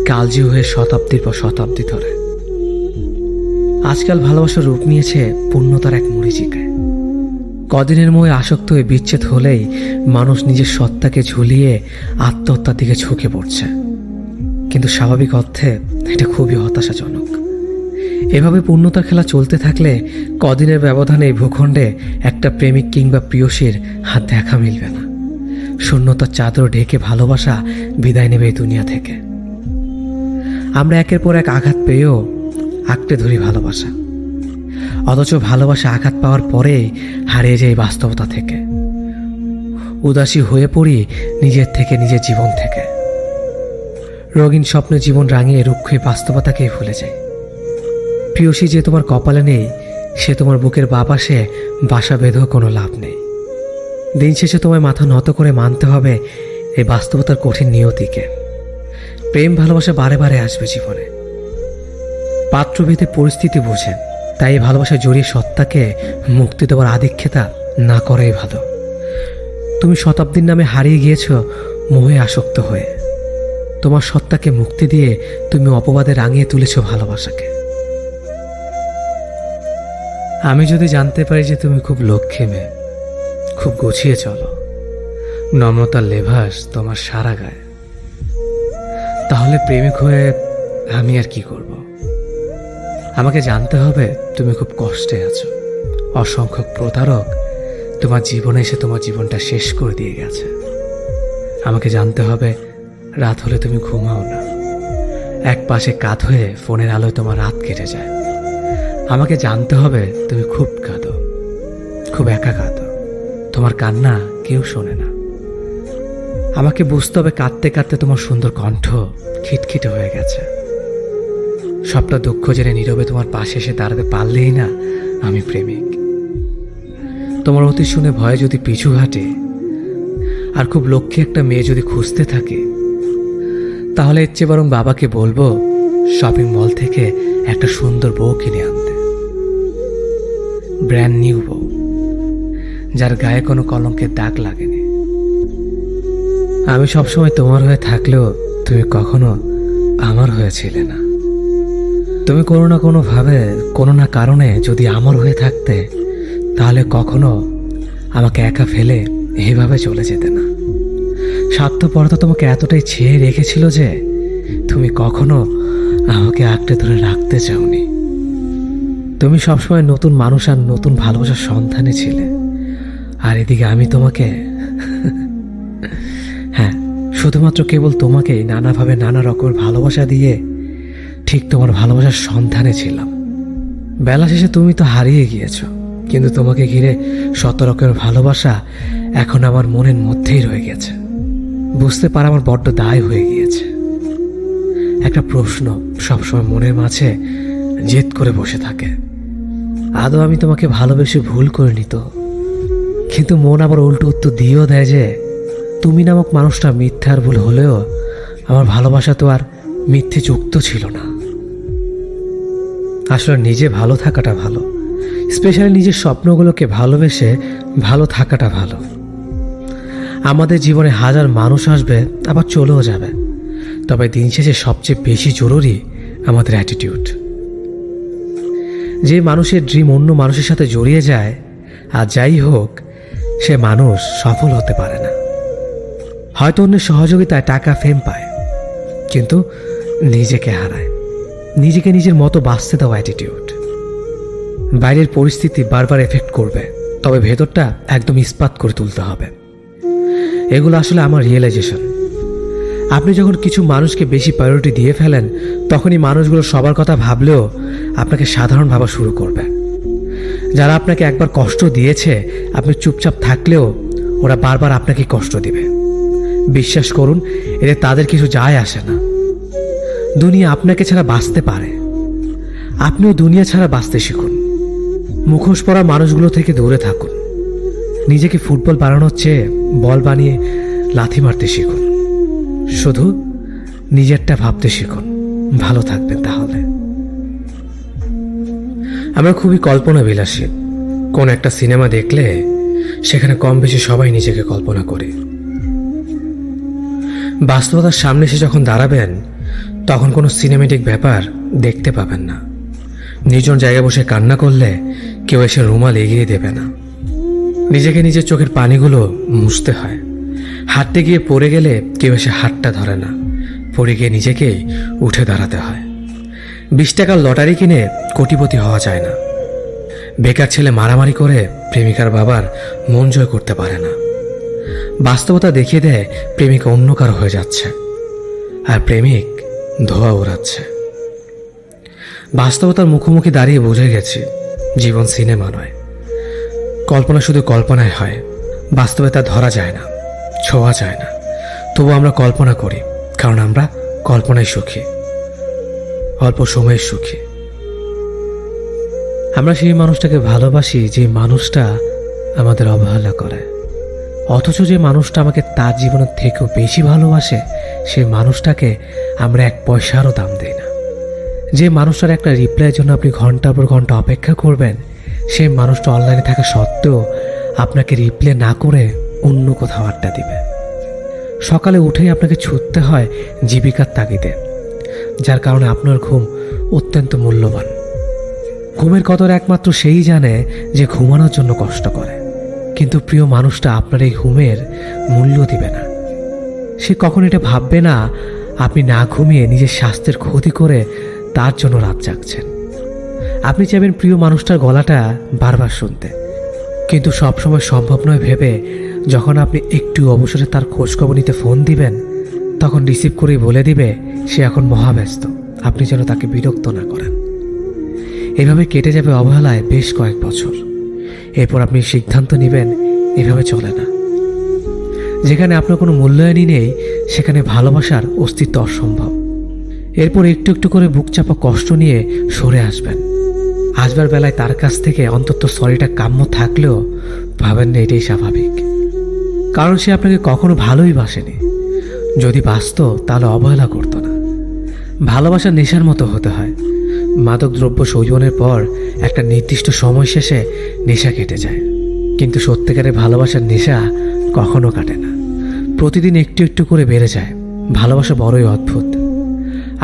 কালজয়ী হয়ে শতাব্দীর পর শতাব্দী ধরে। আজকাল ভালোবাসার রূপ নিয়েছে পূর্ণতার এক মরীচিকায়। কদিনের মোহে আসক্ত হয়ে বিচ্ছেদ হলেই মানুষ নিজের সত্তাকে ঝুলিয়ে আত্মহত্যার দিকে ঝুঁকে পড়ছে। কিন্তু স্বাভাবিক অর্থে এটা খুবই হতাশাজনক। এভাবে পূর্ণতার খেলা চলতে থাকলে কদিনের ব্যবধানে এই ভূখণ্ডে একটা প্রেমিক কিংবা প্রিয়সীর হাত দেখা মিলবে না। শূন্যতার চাদর ঢেকে ভালোবাসা বিদায় নেবে এই দুনিয়া থেকে। আমরা একের পর এক আঘাত পেয়েও আঁকড়ে ধরি ভালোবাসা, অথচ ভালোবাসা আঘাত পাওয়ার পরেই হারিয়ে যায় বাস্তবতা থেকে। উদাসী হয়ে পড়ি নিজের থেকে, নিজের জীবন থেকে। রঙিন স্বপ্নে জীবন রাঙিয়ে রুক্ষ বাস্তবতাকেই ভুলে যায়। প্রিয়সী যে তোমার কপালে নেই, সে তোমার বুকের বাঁ পাশে বাসা বেঁধেও কোনো লাভ নেই। দিন শেষে তোমায় মাথা নত করে মানতে হবে এই বাস্তবতার কঠিন নিয়তিকে। প্রেম ভালোবাসা বারে বারে আসবে জীবনে, পাত্রভেদে পরিস্থিতি বুঝে। তাই এই ভালোবাসা জড়িয়ে সত্তাকে মুক্তি দেওয়ার আধিক্যতা না করাই ভালো। তুমি শতাব্দীর নামে হারিয়ে গিয়েছ মোহে আসক্ত হয়ে। তোমার সত্তাকে মুক্তি দিয়ে তুমি অপবাদে রাঙিয়ে তুলেছ ভালোবাসাকে। আমি যদি জানতে পারি যে তুমি খুব লক্ষ্মী মেয়ে, খুব গুছিয়ে চলো, নম্রতার লেভাস তোমার সারা গায়ে, তাহলে প্রেমিক হয়ে আমি আর কি করব? আমাকে জানতে হবে তুমি খুব কষ্টে আছো। অসংখ্য প্রতারক তোমার জীবনে এসে তোমার জীবনটা শেষ করে দিয়ে গেছে। আমাকে জানতে হবে রাত হলে তুমি ঘুমাও না, এক পাশে কাত হয়ে ফোনের আলোয় তোমার রাত কেটে যায়। আমাকে জানতে হবে তুমি খুব কাঁদো, খুব একা কাঁদো, তোমার কান্না কেউ শোনে না। আমাকে বুঝতে হবে কাঁদতে কাঁদতে তোমার সুন্দর কণ্ঠ খিটখিটে হয়ে গেছে। সবটা দুঃখ জেনে নীরবে তোমার পাশে এসে দাঁড়াতে পারলেই না আমি প্রেমিক। তোমার অতি শুনে ভয়ে যদি পিছু হাঁটে আর খুব লক্ষ্যে একটা মেয়ে যদি খুঁজতে থাকে, তাহলে এর চেয়ে বরং বাবাকে বলবো শপিং মল থেকে একটা সুন্দর বউ কিনে আনতে, ব্র্যান্ড নিউ বউ, যার গায়ে কোনো কলঙ্কের দাগ লাগেনি। আমি সবসময় তোমার হয়ে থাকলেও তুমি কখনো আমার হয়েছিলে না। তুমি কোনো না কোনোভাবে, কোনো না কারণে যদি আমার হয়ে থাকতে, তাহলে কখনো আমাকে একা ফেলে এইভাবে চলে যেতে না। স্বার্থপরতা তোমাকে এতটাই ছেয়ে রেখেছিল যে তুমি কখনো আমাকে আঁকড়ে ধরে রাখতে চাওনি। তুমি সবসময় নতুন মানুষ আর নতুন ভালোবাসার সন্ধানে ছিলে, আর এদিকে আমি তোমাকে হ্যাঁ, শুধুমাত্র কেবল তোমাকেই নানাভাবে নানা রকমের ভালোবাসা দিয়ে ঠিক তোমার ভালোবাসার সন্ধানে ছিলাম। বেলা শেষে তুমি তো হারিয়ে গিয়েছো, কিন্তু তোমাকে ঘিরে শত রকমের ভালোবাসা এখন আমার মনের মধ্যেই রয়ে গেছে। বুঝতে পারা আমার বড্ড দায় হয়ে গিয়েছে। একটা প্রশ্ন সবসময় মনের মাঝে জেদ করে বসে থাকে, আদৌ আমি তোমাকে ভালোবেসে ভুল করিনি তো? কিন্তু মন আবার উল্টো উত্তর দিয়েও দেয় যে তুমি নামক মানুষটা মিথ্যার ভুল হলেও আমার ভালোবাসা তো আর মিথ্যে যুক্ত ছিল না। আসলে নিজে ভালো থাকাটা ভালো, স্পেশালি নিজের স্বপ্নগুলোকে ভালোবেসে ভালো থাকাটা ভালো। আমাদের জীবনে হাজার মানুষ আসবে, আবার চলেও যাবে, তবে দিন শেষে সবচেয়ে বেশি জরুরি আমাদের অ্যাটিটিউড। যে মানুষের ড্রিম অন্য মানুষের সাথে জড়িয়ে যায়, আর যাই হোক সে মানুষ সফল হতে পারে না। হয়তো অন্যের সহযোগিতায় টাকা ফেম পায়, কিন্তু নিজেকে হারায়। নিজেকে নিজের মতো বাঁচতে দেওয়া অ্যাটিটিউড। বাইরের পরিস্থিতি বারবার এফেক্ট করবে, তবে ভেতরটা একদম ইস্পাত করে তুলতে হবে। এগুলো আসলে আমার রিয়েলাইজেশন। আপনি যখন কিছু মানুষকে বেশি প্রায়োরিটি দিয়ে ফেলেন, তখনই মানুষগুলো সবার কথা ভাবলেও আপনাকে সাধারণ ভাবা শুরু করবে। যারা আপনাকে একবার কষ্ট দিয়েছে, আপনি চুপচাপ থাকলেও ওরা বারবার আপনাকে কষ্ট দিবে। বিশ্বাস করুন, এতে তাদের কিছু যায় আসে না। দুনিয়া আপনাকে ছাড়া বাঁচতে পারে, আপনিও দুনিয়া ছাড়া বাঁচতে শিখুন। মুখোশ পরা মানুষগুলো থেকে দূরে থাকুন। নিজেকে ফুটবল বানানোর চেয়ে বল বানিয়ে লাথি মারতে শিখুন। শুধু নিজেরটা ভাবতে শিখুন, ভালো থাকবেন তাহলে। আমরা খুবই কল্পনা বিলাসী। কোন একটা সিনেমা দেখলে সেখানে কম বেশি সবাই নিজেকে কল্পনা করে। বাস্তবতার সামনে এসে যখন দাঁড়াবেন, তখন কোনো সিনেমেটিক ব্যাপার দেখতে পাবেন না। নির্জন জায়গায় বসে কান্না করলে কেউ এসে রুমাল এগিয়ে দেবে না। নিজেকে নিজের চোখের পানিগুলো মুছতে হয়। হাঁটতে গিয়ে পড়ে গেলে কেউ এসে হাতটা ধরে না। পড়ে গিয়ে নিজেকেই উঠে দাঁড়াতে হয়। 20 টাকার লটারি কিনে কোটিপতি হওয়া যায় না। বেকার ছেলে মারামারি করে প্রেমিকার বাবার মন জয় করতে পারে না। বাস্তবতা দেখিয়ে দেয় প্রেমিকা অন্য কারো হয়ে যাচ্ছে, আর প্রেমিক ধোয়া ওড়াচ্ছে। বাস্তবতার মুখোমুখি দাঁড়িয়ে বুঝে গেছি জীবন সিনেমা নয়। কল্পনা শুধু কল্পনায় হয়, বাস্তবে তা ধরা যায় না, ছোঁয়া যায় না। তবু আমরা কল্পনা করি, কারণ আমরা কল্পনায় সুখী, অল্প সময়ের সুখী। আমরা সেই মানুষটাকে ভালোবাসি যে মানুষটা আমাদের অবহেলা করে, অথচ যে মানুষটা আমাকে তার জীবনের থেকেও বেশি ভালোবাসে সেই মানুষটাকে আমরা 1 পয়সারও দাম দিই না। যে মানুষটার একটা রিপ্লাইয়ের জন্য আপনি ঘন্টার পর ঘন্টা অপেক্ষা করবেন, সেই মানুষটা অনলাইনে থাকা সত্ত্বেও আপনাকে রিপ্লাই না করে অন্য কোথাও আড্ডা দিবে। সকালে উঠেই আপনাকে ছুটতে হয় জীবিকার তাগিদে, যার কারণে আপনার ঘুম অত্যন্ত মূল্যবান। ঘুমের কদর একমাত্র সেই জানে যে ঘুমানোর জন্য কষ্ট করে, কিন্তু প্রিয় মানুষটা আপনার এই ঘুমের মূল্য দিবে না। সে কখন এটা ভাববে না আপনি না ঘুমিয়ে নিজের স্বাস্থ্যের ক্ষতি করে তার জন্য রাত জাগছেন। আপনি চাইবেন প্রিয় মানুষটার গলাটা বারবার শুনতে, কিন্তু সবসময় সম্ভব নয় ভেবে যখন আপনি একটু অবসরে তার খোঁজখবর নিতে ফোন দিবেন, তখন রিসিভ করেই বলে দিবে সে এখন মহাব্যস্ত, আপনি যেন তাকে বিরক্ত না করেন। এভাবে কেটে যাবে অবহেলায় বেশ কয়েক বছর। এরপর আপনি সিদ্ধান্ত নেবেন এভাবে চলে না। যেখানে আপনার কোনো মূল্যায়নই নেই সেখানে ভালোবাসার অস্তিত্ব অসম্ভব। এরপর একটু একটু করে বুক চাপা কষ্ট নিয়ে সরে আসবেন। আসবার বেলায় তার কাছ থেকে অন্তত সরিটা কাম্য থাকলেও ভাবেন না এটাই স্বাভাবিক, কারণ সে আপনাকে কখনো ভালোই বাসেনি। যদি বাসত তাহলে অবহেলা করতো না। ভালোবাসা নেশার মতো হতে হয়। মাদক দ্রব্য সৌজনের পর একটা নির্দিষ্ট সময় শেষে নেশা কেটে যায়, কিন্তু সত্যিকারের ভালোবাসার নেশা কখনো কাটে না, প্রতিদিন একটু একটু করে বেড়ে যায়। ভালোবাসা বড়ই অদ্ভুত।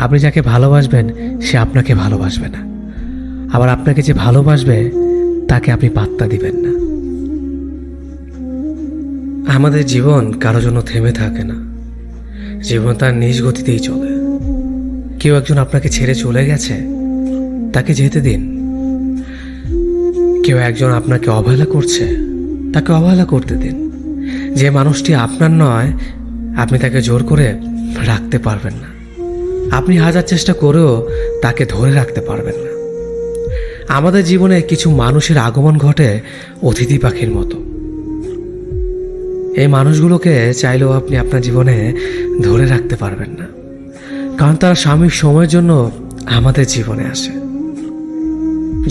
আপনি যাকে ভালোবাসবেন সে আপনাকে ভালোবাসবে না, আবার আপনাকে যে ভালোবাসবে তাকে আপনি পাত্তা দিবেন না। আমাদের জীবন কারো জন্য থেমে থাকে না, জীবন তার নিজ গতিতেই চলে। কেউ একজন আপনাকে ছেড়ে চলে গেছে, তাকে যেতে দিন। কেউ একজন আপনাকে অবহেলা করছে, তাকে অবহেলা করতে দিন। যে মানুষটি আপনার নয়, আপনি তাকে জোর করে রাখতে পারবেন না। আপনি হাজার চেষ্টা করেও তাকে ধরে রাখতে পারবেন না। আমাদের জীবনে কিছু মানুষের আগমন ঘটে অতিথি পাখির মতো। এই মানুষগুলোকে চাইলেও আপনি আপনার জীবনে ধরে রাখতে পারবেন না, কারণ তারা সাময়িক সময়ের জন্য আমাদের জীবনে আসে।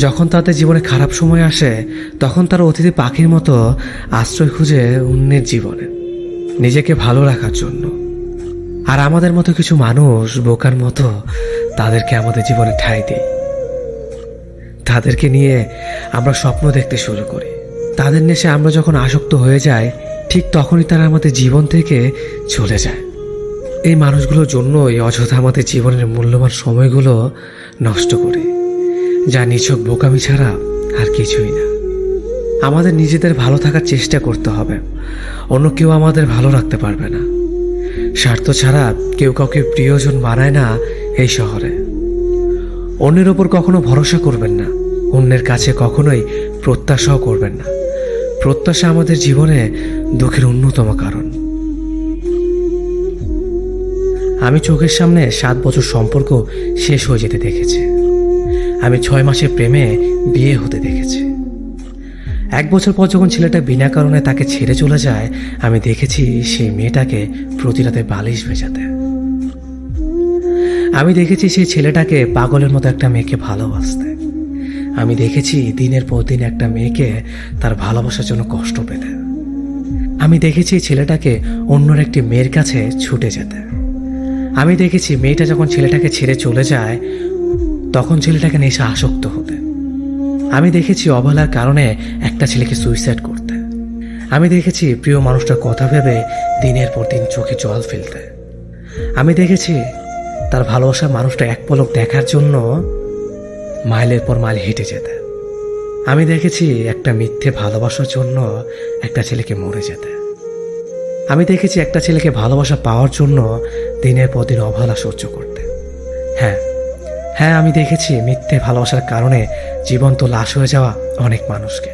যখন তাদের জীবনে খারাপ সময় আসে তখন তারা অতিথি পাখির মতো আশ্রয় খুঁজে অন্যের জীবনে নিজেকে ভালো রাখার জন্য। আর আমাদের মতো কিছু মানুষ বোকার মতো তাদেরকে আমাদের জীবনে ঠাঁই দেয়। তাদেরকে নিয়ে আমরা স্বপ্ন দেখতে শুরু করি। তাদের নেশে আমরা যখন আসক্ত হয়ে যাই, ঠিক তখনই তারা আমাদের জীবন থেকে চলে যায়। এই মানুষগুলোর জন্যই অযথা আমাদের জীবনের মূল্যবান সময়গুলো নষ্ট করি, যা নিছক বোকামি ছাড়া আর কিছুই না। আমাদের নিজেদের ভালো থাকার চেষ্টা করতে হবে, অন্য কেউ আমাদের ভালো রাখতে পারবে না। স্বার্থ ছাড়া কেউ কাউকে প্রিয়জন বানায় না এই শহরে। অন্যের ওপর কখনো ভরসা করবেন না, অন্যের কাছে কখনোই প্রত্যাশাও করবেন না। প্রত্যাশা আমাদের জীবনে দুঃখের অন্যতম কারণ। আমি চোখের সামনে 7 বছর সম্পর্ক শেষ হয়ে যেতে দেখেছি। আমি 6 মাসের প্রেমে বিয়ে হতে দেখেছি। 1 বছর পর যখন ছেলেটা বিনা কারণে তাকে ছেড়ে চলে যায়, আমি দেখেছি সেই মেয়েটাকে প্রতি রাতে বালিশ ভেজাতে। আমি দেখেছি সেই ছেলেটাকে পাগলের মতো একটা মেয়েকে ভালোবাসতে। আমি দেখেছি দিনের পর দিন একটা মেয়েকে তার ভালোবাসার জন্য কষ্ট পেতে। আমি দেখেছি ছেলেটাকে অন্যর একটি মেয়ের কাছে ছুটে যেতে। আমি দেখেছি মেয়েটা যখন ছেলেটাকে ছেড়ে চলে যায় তখন ছেলেটাকে নেশা আসক্ত হতে। আমি দেখেছি অবহেলার কারণে একটা ছেলেকে সুইসাইড করতে। আমি দেখেছি প্রিয় মানুষটার কথা ভেবে দিনের পর দিন চোখে জল ফেলতে। আমি দেখেছি তার ভালোবাসার মানুষটা এক পলক দেখার জন্য মাইলের পর মাইল হেঁটে যেতে। আমি দেখেছি একটা মিথ্যে ভালোবাসার জন্য একটা ছেলেকে মরে যেতে। আমি দেখেছি একটা ছেলেকে ভালোবাসা পাওয়ার জন্য দিনের পর দিন অবহেলা সহ্য করতে। হ্যাঁ হ্যাঁ, আমি দেখেছি মিথ্যে ভালোবাসার কারণে জীবন্ত লাশ হয়ে যাওয়া অনেক মানুষকে।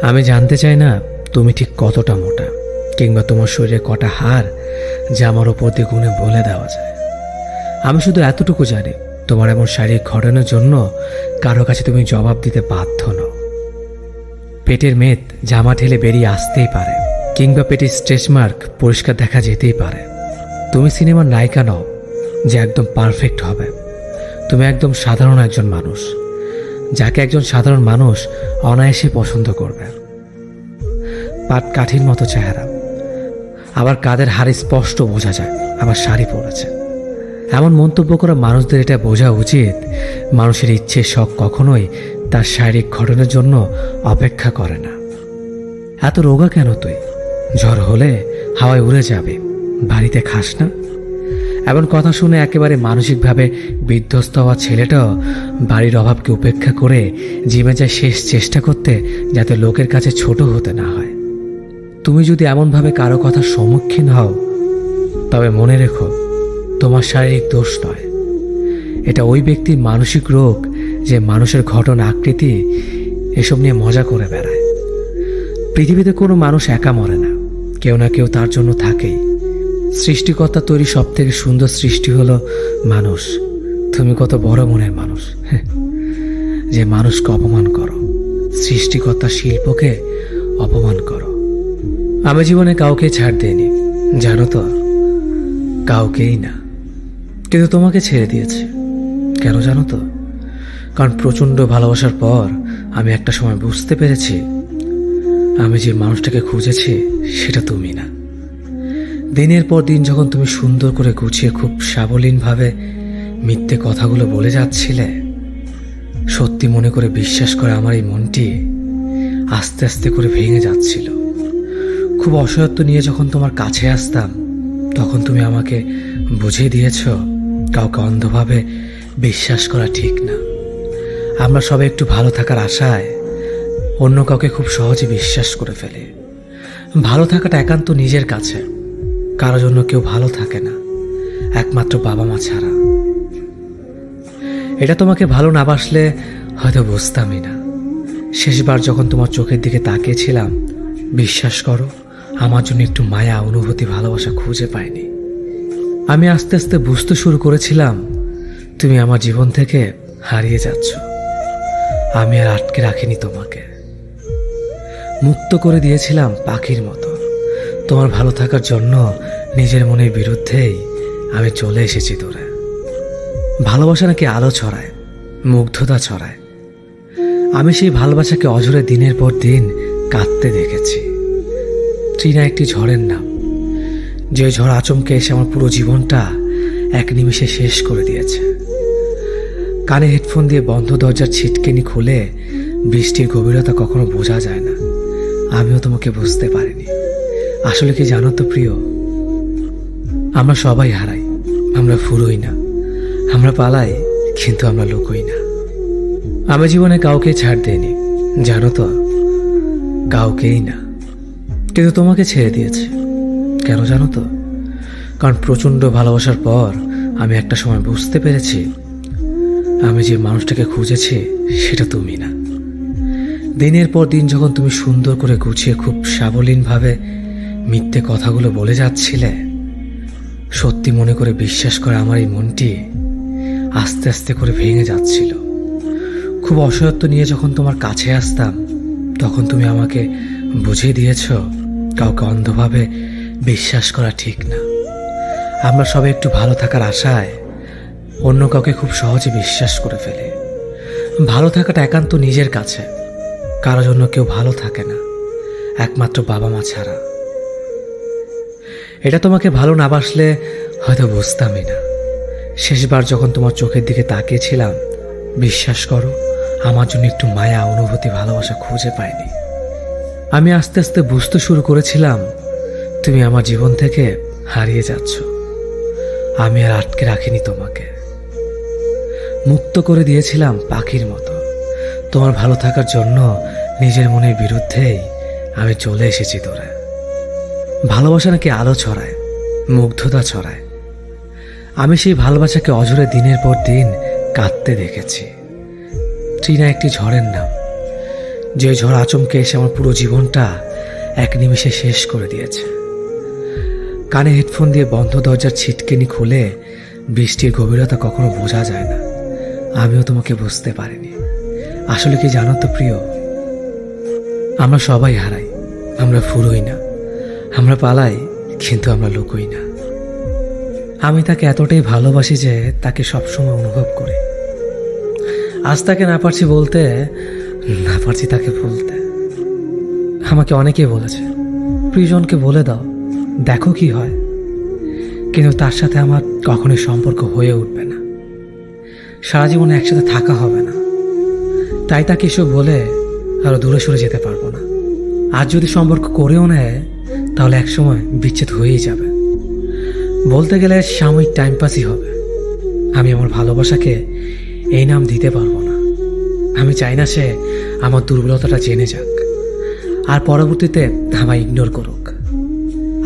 আমি জানতে চাই না তুমি ঠিক কতটা মোটা, কিংবা তোমার শরীরে কটা হাড় যা আমার ওপর দিয়ে গুণে বলে দেওয়া যায়। আমি শুধু এতটুকু জানি, তোমার এমন শারীরিক ঘটনার জন্য কারো কাছে তুমি জবাব দিতে বাধ্য নও। পেটের মেদ জামা ঠেলে বেরিয়ে আসতেই পারে, কিংবা পেটের স্ট্রেচ মার্ক পরিষ্কার দেখা যেতেই পারে। তুমি সিনেমার নায়িকা নও যে একদম পারফেক্ট হবে। তুমি একদম সাধারণ একজন মানুষ, যাকে একজন সাধারণ মানুষ অনায়াসে পছন্দ করবে। পাট কাঠির মতো চেহারা, আবার কাদের হাড় স্পষ্ট বোঝা যায়, আবার শাড়ি পরেছে। এমন মন্তব্য করা মানুষদের এটা বোঝা উচিত, মানুষের ইচ্ছে শখ কখনোই তার শারীরিক ঘটনার জন্য অপেক্ষা করে না। এত রোগা কেন তুই? ঝড় হলে হাওয়ায় উড়ে যাবে, বাড়িতে খাস না? এমন কথা শুনে একেবারে মানসিকভাবে বিধ্বস্ত হওয়া ছেলেটাও বাড়ির অভাবকে উপেক্ষা করে জিমে যায় শেষ চেষ্টা করতে, যাতে লোকের কাছে ছোট হতে না হয়। তুমি যদি এমনভাবে কারো কথার সম্মুখীন হও, তবে মনে রেখো, তোমার শারীরিক দোষ নয়, এটা ওই ব্যক্তির মানসিক রোগ, যে মানুষের ঘটনা আকৃতি এসব নিয়ে মজা করে বেড়ায়। পৃথিবীতে কোনো মানুষ একা মরে না, কেউ না কেউ তার জন্য থাকেই। সৃষ্টিকর্তা তৈরি সব থেকে সুন্দর সৃষ্টি হলো মানুষ। তুমি কত বড় মনের মানুষ যে মানুষকে অপমান করো, সৃষ্টিকর্তার শিল্পকে অপমান করো। আমি জীবনে কাউকে ছাড় দিইনি, জানো তো, কাউকেই না। কিন্তু তোমাকে ছেড়ে দিয়েছি। কেন জানো তো? কারণ প্রচণ্ড ভালোবাসার পর আমি একটা সময় বুঝতে পেরেছি, আমি যে মানুষটাকে খুঁজেছি সেটা তুমি না। দিনের পর দিন যখন তুমি সুন্দর করে গুছিয়ে খুব সাবলীনভাবে মিথ্যে কথাগুলো বলে যাচ্ছিলে, সত্যি মনে করে বিশ্বাস করে আমার এই মনটি আস্তে আস্তে করে ভেঙে যাচ্ছিল। খুব অসহায়ত্ব নিয়ে যখন তোমার কাছে আসতাম, তখন তুমি আমাকে বুঝিয়ে দিয়েছ কাউকে অন্ধভাবে বিশ্বাস করা ঠিক না। আমরা সবাই একটু ভালো থাকার আশায় অন্য কাউকে খুব সহজে বিশ্বাস করে ফেলে। ভালো থাকাটা একান্ত নিজের কাছে, কারোর জন্য কেউ ভালো থাকে না, একমাত্র বাবা মা ছাড়া। এটা তোমাকে ভালো না বাসলে হয়তো বুঝতামই না। শেষবার যখন তোমার চোখের দিকে তাকিয়েছিলাম, বিশ্বাস করো, আমার জন্য একটু মায়া, অনুভূতি, ভালোবাসা খুঁজে পাইনি। আমি আস্তে আস্তে বুঝতে শুরু করেছিলাম তুমি আমার জীবন থেকে হারিয়ে যাচ্ছ। আমি আর আটকে রাখিনি তোমাকে, মুক্ত করে দিয়েছিলাম পাখির মতো। তোমার ভালো থাকার জন্য নিজের মনের বিরুদ্ধেই আমি চলে এসেছি দূরে। ভালোবাসা নাকি আলো ছড়ায়, মুগ্ধতা ছড়ায়। আমি সেই ভালোবাসাকে অঝরে দিনের পর দিন কাঁদতে দেখেছি। ট্রিনা একটি ঝড়ের নাম, যে ঝড় আচমকে এসে আমার পুরো জীবনটা এক নিমিষে শেষ করে দিয়েছে। কানে হেডফোন দিয়ে বন্ধ দরজার ছিটকেনি খুলে বৃষ্টির গভীরতা কখনো বোঝা যায় না। আমিও তোমাকে বুঝতে পারিনি। আসলে কি জানো তো প্রিয়, আমরা সবাই হারাই, আমরা ফুরোই না, আমরা পালাই, কিন্তু আমরা লুকোই না। আমি জীবনে কাউকে ছাড় দিইনি, জানো তো, কাউকেই না। কিন্তু তোমাকে ছেড়ে দিয়েছি। কেন জানো তো? কারণ প্রচণ্ড ভালোবাসার পর আমি একটা সময় বুঝতে পেরেছি, আমি যে মানুষটাকে খুঁজেছি সেটা তুমি না। দিনের পর দিন যখন তুমি সুন্দর করে গুছিয়ে খুব সাবলীনভাবে মিথ্যে কথাগুলো বলে যাচ্ছিলে, সত্যি মনে করে বিশ্বাস করে আমার এই মনটি আস্তে আস্তে করে ভেঙে যাচ্ছিল। খুব অসহায়ত্ব নিয়ে যখন তোমার কাছে আসতাম, তখন তুমি আমাকে বুঝিয়ে দিয়েছ কাউকে অন্ধভাবে বিশ্বাস করা ঠিক না। আমরা সবাই একটু ভালো থাকার আশায় অন্য কাউকে খুব সহজে বিশ্বাস করে ফেলি। ভালো থাকাটা একান্ত নিজের কাছে, কারোর জন্য কেউ ভালো থাকে না, একমাত্র বাবা মা ছাড়া। এটা তোমাকে ভালো না বাসলে হয়তো বুঝতামই না। শেষবার যখন তোমার চোখের দিকে তাকিয়েছিলাম, বিশ্বাস করো, আমার জন্য একটু মায়া, অনুভূতি, ভালোবাসা খুঁজে পাইনি। আমি আস্তে আস্তে বুঝতে শুরু করেছিলাম তুমি আমার জীবন থেকে হারিয়ে যাচ্ছ। আমি আর আটকে রাখিনি তোমাকে, মুক্ত করে দিয়েছিলাম পাখির মতো। তোমার ভালো থাকার জন্য নিজের মনের বিরুদ্ধেই আমি চলে এসেছি তোরা। ভালোবাসা নাকি আলো ছড়ায়, মুগ্ধতা ছড়ায়। আমি সেই ভালোবাসাকে অঝরে দিনের পর দিন কাঁদতে দেখেছি। ট্রিনা একটি ঝড়ের নাম, যে ঝড় আচমকে এসে আমার পুরো জীবনটা এক নিমিষে শেষ করে দিয়েছে। কানে হেডফোন দিয়ে বন্ধ দরজার ছিটকিনি খুলে বৃষ্টির গভীরতা কখনো বোঝা যায় না। আমিও তোমাকে বুঝতে পারিনি। আসলে কি জানো তো প্রিয়, আমরা সবাই হারাই, আমরা ফুরোই না, আমরা পালাই, কিন্তু আমরা লুকোই না। আমি তাকে এতটাই ভালোবাসি যে তাকে সবসময় অনুভব করি। আজ তাকে না পারছি বলতে, না পারছি তাকে বলতে। আমাকে অনেকেই বলেছে প্রিয়জনকে বলে দাও, দেখো কি হয়, কিন্তু তার সাথে আমার কখনোই সম্পর্ক হয়ে উঠবে না, সারা জীবনে একসাথে থাকা হবে না। তাই তাকে এসব বলে আরো দূরে সরে যেতে পারবো না। আর যদি সম্পর্ক করেও নেয় তাহলে একসময় বিচ্ছেদ হয়েই যাবে। বলতে গেলে সাময়িক টাইম পাসই হবে। আমি আমার ভালোবাসাকে এই নাম দিতে পারবো না। আমি চাই না সে আমার দুর্বলতাটা জেনে যাক আর পরবর্তীতে আমায় ইগনোর করুক।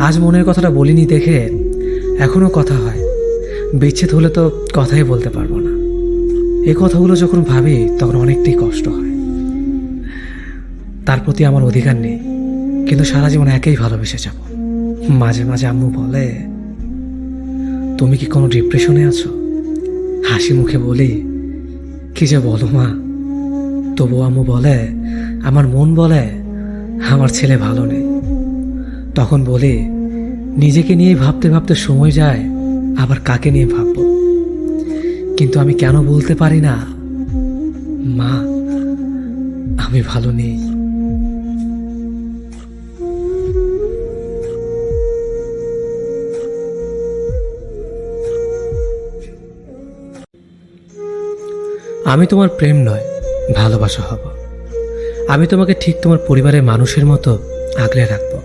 আজ মনের কথাটা বলিনি দেখে এখনো কথা হয়। বিচ্ছেদ হলে তো কথাই বলতে পারবো না। এই কথাগুলো যখন ভাবি তখন অনেকটাই কষ্ট হয়। তার প্রতি আমার অধিকার নেই, কিন্তু সারা জীবন একেই ভালোবেসে যাব। মাঝে মাঝে আম্মু বলে, তুমি কি কোনো ডিপ্রেশনে আছো? হাসি মুখে বলি, কি যে বলো মা। তবু আম্মু বলে, আমার মন বলে আমার ছেলে ভালো নেই। তখন বলি, নিজেকে নিয়ে ভাবতে ভাবতে সময় যায়, আবার কাকে নিয়ে ভাববো। কিন্তু আমি কেন বলতে পারি না, মা আমি ভালো নেই। আমি তোমার প্রেম নয়, ভালোবাসা হব। আমি তোমাকে ঠিক তোমার পরিবারের মানুষের মতো আগলে রাখবো।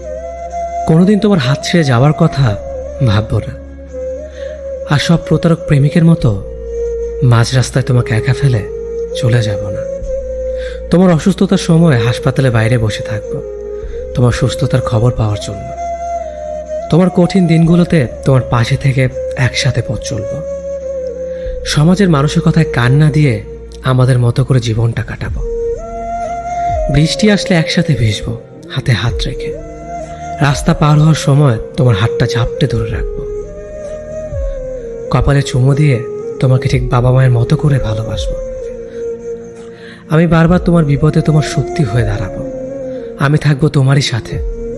কোনোদিন তোমার হাত ছেড়ে যাওয়ার কথা ভাববো না। আর সব প্রতারক প্রেমিকের মতো মাঝ রাস্তায় তোমাকে একা ফেলে চলে যাব না। তোমার অসুস্থতার সময় হাসপাতালে বাইরে বসে থাকবো তোমার সুস্থতার খবর পাওয়ার জন্য। তোমার কঠিন দিনগুলোতে তোমার পাশে থেকে একসাথে পথ চলব। সমাজের মানুষের কথায় কান না দিয়ে আমাদের মতো করে জীবনটা কাটাবো। বৃষ্টি আসলে একসাথে ভিজবো হাতে হাত রেখে। রাস্তা পার হওয়ার সময় তোমার হাতটা ঝাপটে ধরে রাখবো। কপালে চুমো দিয়ে তোমাকে ঠিক বাবা মায়ের মতো করে ভালোবাসবো। আমি বারবার তোমার বিপদে তোমার শক্তি হয়ে দাঁড়াবো। আমি থাকবো তোমারই সাথে,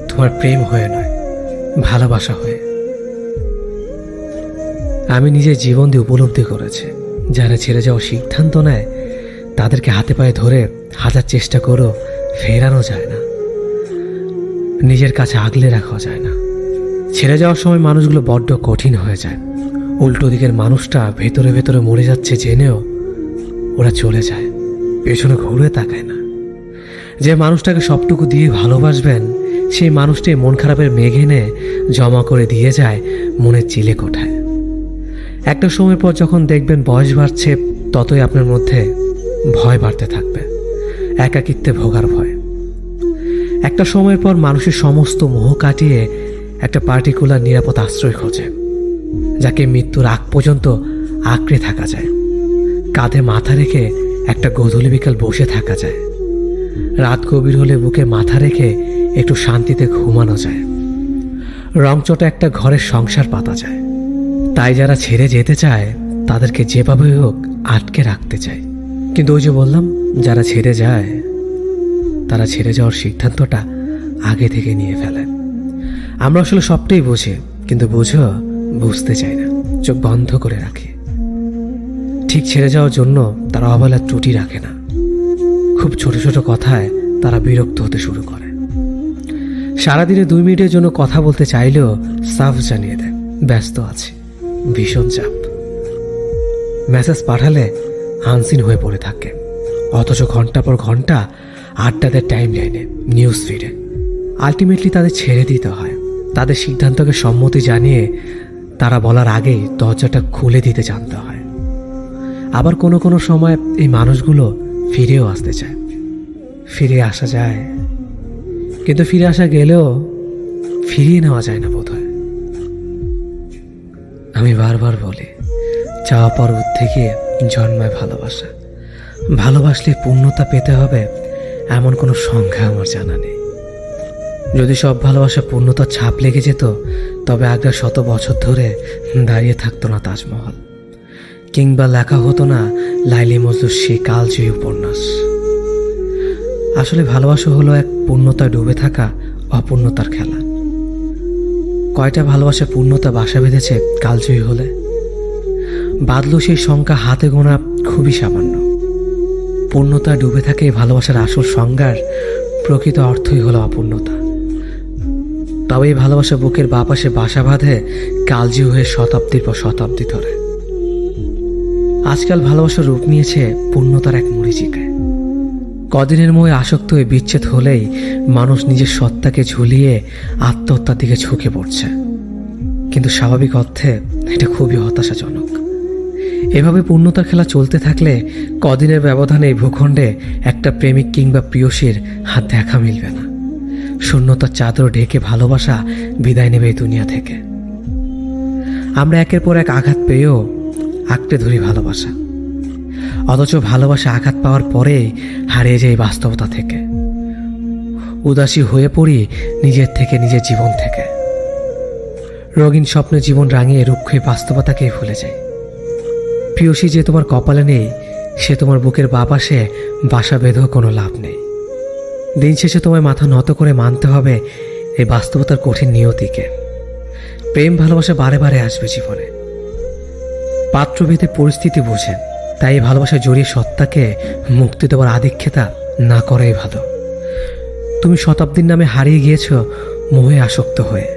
তোমার প্রেম হয়ে নয়, ভালোবাসা হয়ে। আমি নিজের জীবন দিয়ে উপলব্ধি করেছি, যারা ছেড়ে যাওয়ার সিদ্ধান্ত নেয় তাদেরকে হাতে পায়ে ধরে হাজার চেষ্টা করেও ফেরানো যায় না, নিজের কাছে আগলে রাখা যায় না। ছেড়ে যাওয়ার সময় মানুষগুলো বড্ড কঠিন হয়ে যায়। উল্টো দিকের মানুষটা ভেতরে ভেতরে মরে যাচ্ছে জেনেও ওরা চলে যায়, পেছনে ঘুরে তাকায় না। যে মানুষটাকে সবটুকু দিয়ে ভালোবাসবেন সেই মানুষটাই মন খারাপের মেঘ এনে জমা করে দিয়ে যায় মনের চিলে কোঠায়। একটা সময় পর যখন দেখবেন বয়স বাড়ছে, ততই আপনার মধ্যে ভয় বাড়তে থাকবে, একাকিত্বে ভোগার ভয়। একটা সময়ের পর মানুষের সমস্ত মোহ কাটিয়ে একটা পার্টিকুলার নিরাপদ আশ্রয় খোঁজে, যাকে মৃত্যুর আগ পর্যন্ত আঁকড়ে থাকা যায়। কাঁধে মাথা রেখে একটা গোধূলি বিকাল বসে থাকা যায়। রাত গভীর হলে বুকে মাথা রেখে একটু শান্তিতে ঘুমানো যায়। রংচটা একটা ঘরের সংসার পাতা যায়। তাই যারা ছেড়ে যেতে চায় তাদেরকে যেভাবে হোক আটকে রাখতে চায়। কিন্তু ওই যে বললাম, যারা ছেড়ে যায় তারা ছেড়ে যাওয়ার সিদ্ধান্তটা আগে থেকে নিয়ে ফেলে। আমরা আসলে সবটাই বুঝি, কিন্তু বুঝতে চাই না, চোখ বন্ধ করে রাখি। ঠিক ছেড়ে যাওয়ার জন্য তারা অবহেলার ত্রুটি রাখে না। খুব ছোট ছোট কথায় তারা বিরক্ত হতে শুরু করে। সারাদিনে 2 মিনিটের জন্য কথা বলতে চাইলেও সাফ জানিয়ে দেয় ব্যস্ত আছে, ভীষণ চাপ। মেসেজ পাঠালে আনসিন হয়ে পড়ে থাকে, অথচ ঘন্টা পর ঘন্টা আড্ডাদের টাইম লাইনে, নিউজ ফিডে। আলটিমেটলি তাদের ছেড়ে দিতে হয়। তাদের সিদ্ধান্তকে সম্মতি জানিয়ে তারা বলার আগেই দরজাটা খুলে দিতে জানতে হয়। আবার কোনো সময় এই মানুষগুলো ফিরেও আসতে চায়, ফিরে আসা যায়, কিন্তু ফিরে আসা গেলেও ফিরিয়ে নেওয়া যায় না বোধহয়। আমি বারবার বলি, চাওয়া পাওয়ার ঊর্ধ্বে গিয়ে জন্মায় ভালোবাসা। ভালোবাসলে পূর্ণতা পেতে হবে এমন কোনো সংখ্যা আমার জানা নেই। যদি সব ভালোবাসা পূর্ণতার ছাপ লেগে যেত, তবে আগ্রা 100 বছর ধরে দাঁড়িয়ে থাকতো না তাজমহল, কিংবা লেখা হতো না লাইলি মজনুর সেই কালজয়ী উপন্যাস। আসলে ভালোবাসা হলো এক পূর্ণতায় ডুবে থাকা অপূর্ণতার খেলা। কয়টা ভালোবাসা পূর্ণতা বাসা বেঁধেছে কালজয়ী হলে? বাদলো সেই সংখ্যা হাতে গোনা খুবই সামান্য। পূর্ণতায় ডুবে থাকে এই ভালোবাসার আসল সংজ্ঞার প্রকৃত অর্থই হলো অপূর্ণতা। তবে এই ভালোবাসা বুকের বাপাশে বাসা বাঁধে কালজয়ী হয়ে শতাব্দীর পর শতাব্দী ধরে। আজকাল ভালোবাসার রূপ নিয়েছে পূর্ণতার এক মরীচিকায়। কদিনের মোহে আসক্ত হয়ে বিচ্ছেদ হলেই মানুষ নিজের সত্তাকে ঝুলিয়ে আত্মহত্যার দিকে ঝুঁকে পড়ছে। কিন্তু স্বাভাবিক অর্থে এটা খুবই হতাশাজনক। এভাবে পূর্ণতার খেলা চলতে থাকলে কদিনের ব্যবধানে এই ভূখণ্ডে একটা প্রেমিক কিংবা প্রিয়সীর হাত দেখা মিলবে না। শূন্যতার চাদর ঢেকে ভালোবাসা বিদায় নেবে এই দুনিয়া থেকে। আমরা একের পর এক আঘাত পেয়েও আঁকড়ে ধরি ভালোবাসা, অথচ ভালোবাসা আঘাত পাওয়ার পরেই হারিয়ে যায় বাস্তবতা থেকে। উদাসী হয়ে পড়ি নিজের থেকে, নিজের জীবন থেকে। রঙিন স্বপ্নে জীবন রাঙিয়ে রুক্ষ বাস্তবতাকেই ভুলে যায়। প্রিয়সী যে তোমার কপালে নেই, সে তোমার বুকের বাপাশে বাসা বেঁধেও কোনো লাভ নেই। দিন শেষে তোমায় মাথা নত করে মানতে হবে এই বাস্তবতার কঠিন নিয়তিকে। প্রেম ভালোবাসা বারে বারে আসবে জীবনে, পাত্রভেদে পরিস্থিতি বোঝেন। তাই এই ভালোবাসা জড়িয়ে সত্তাকে মুক্তি দেওয়ার আধিক্যতা না করাই ভালো। তুমি শতাব্দীর নামে হারিয়ে গিয়েছ মোহে আসক্ত হয়ে।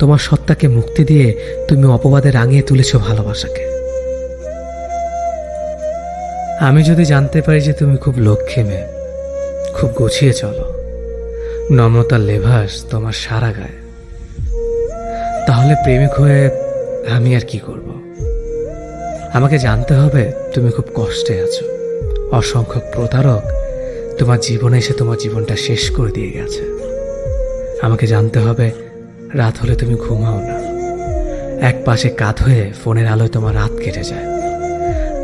তোমার সত্তাকে মুক্তি দিয়ে তুমি অপবাদে রাঙিয়ে তুলেছ ভালোবাসাকে। আমি যদি জানতে পারি যে তুমি খুব লক্ষ্মী মেয়ে, খুব গুছিয়ে চলো, নম্রতার লেভাস তোমার সারা গায়ে, তাহলে প্রেমিক হয়ে আমি আর কি করব? আমাকে জানতে হবে তুমি খুব কষ্টে আছো। অসংখ্য প্রতারক তোমার জীবনে এসে তোমার জীবনটা শেষ করে দিয়ে গেছে। আমাকে জানতে হবে রাত হলে তুমি ঘুমাও না, এক পাশে কাত হয়ে ফোনের আলোয় তোমার রাত কেটে যায়।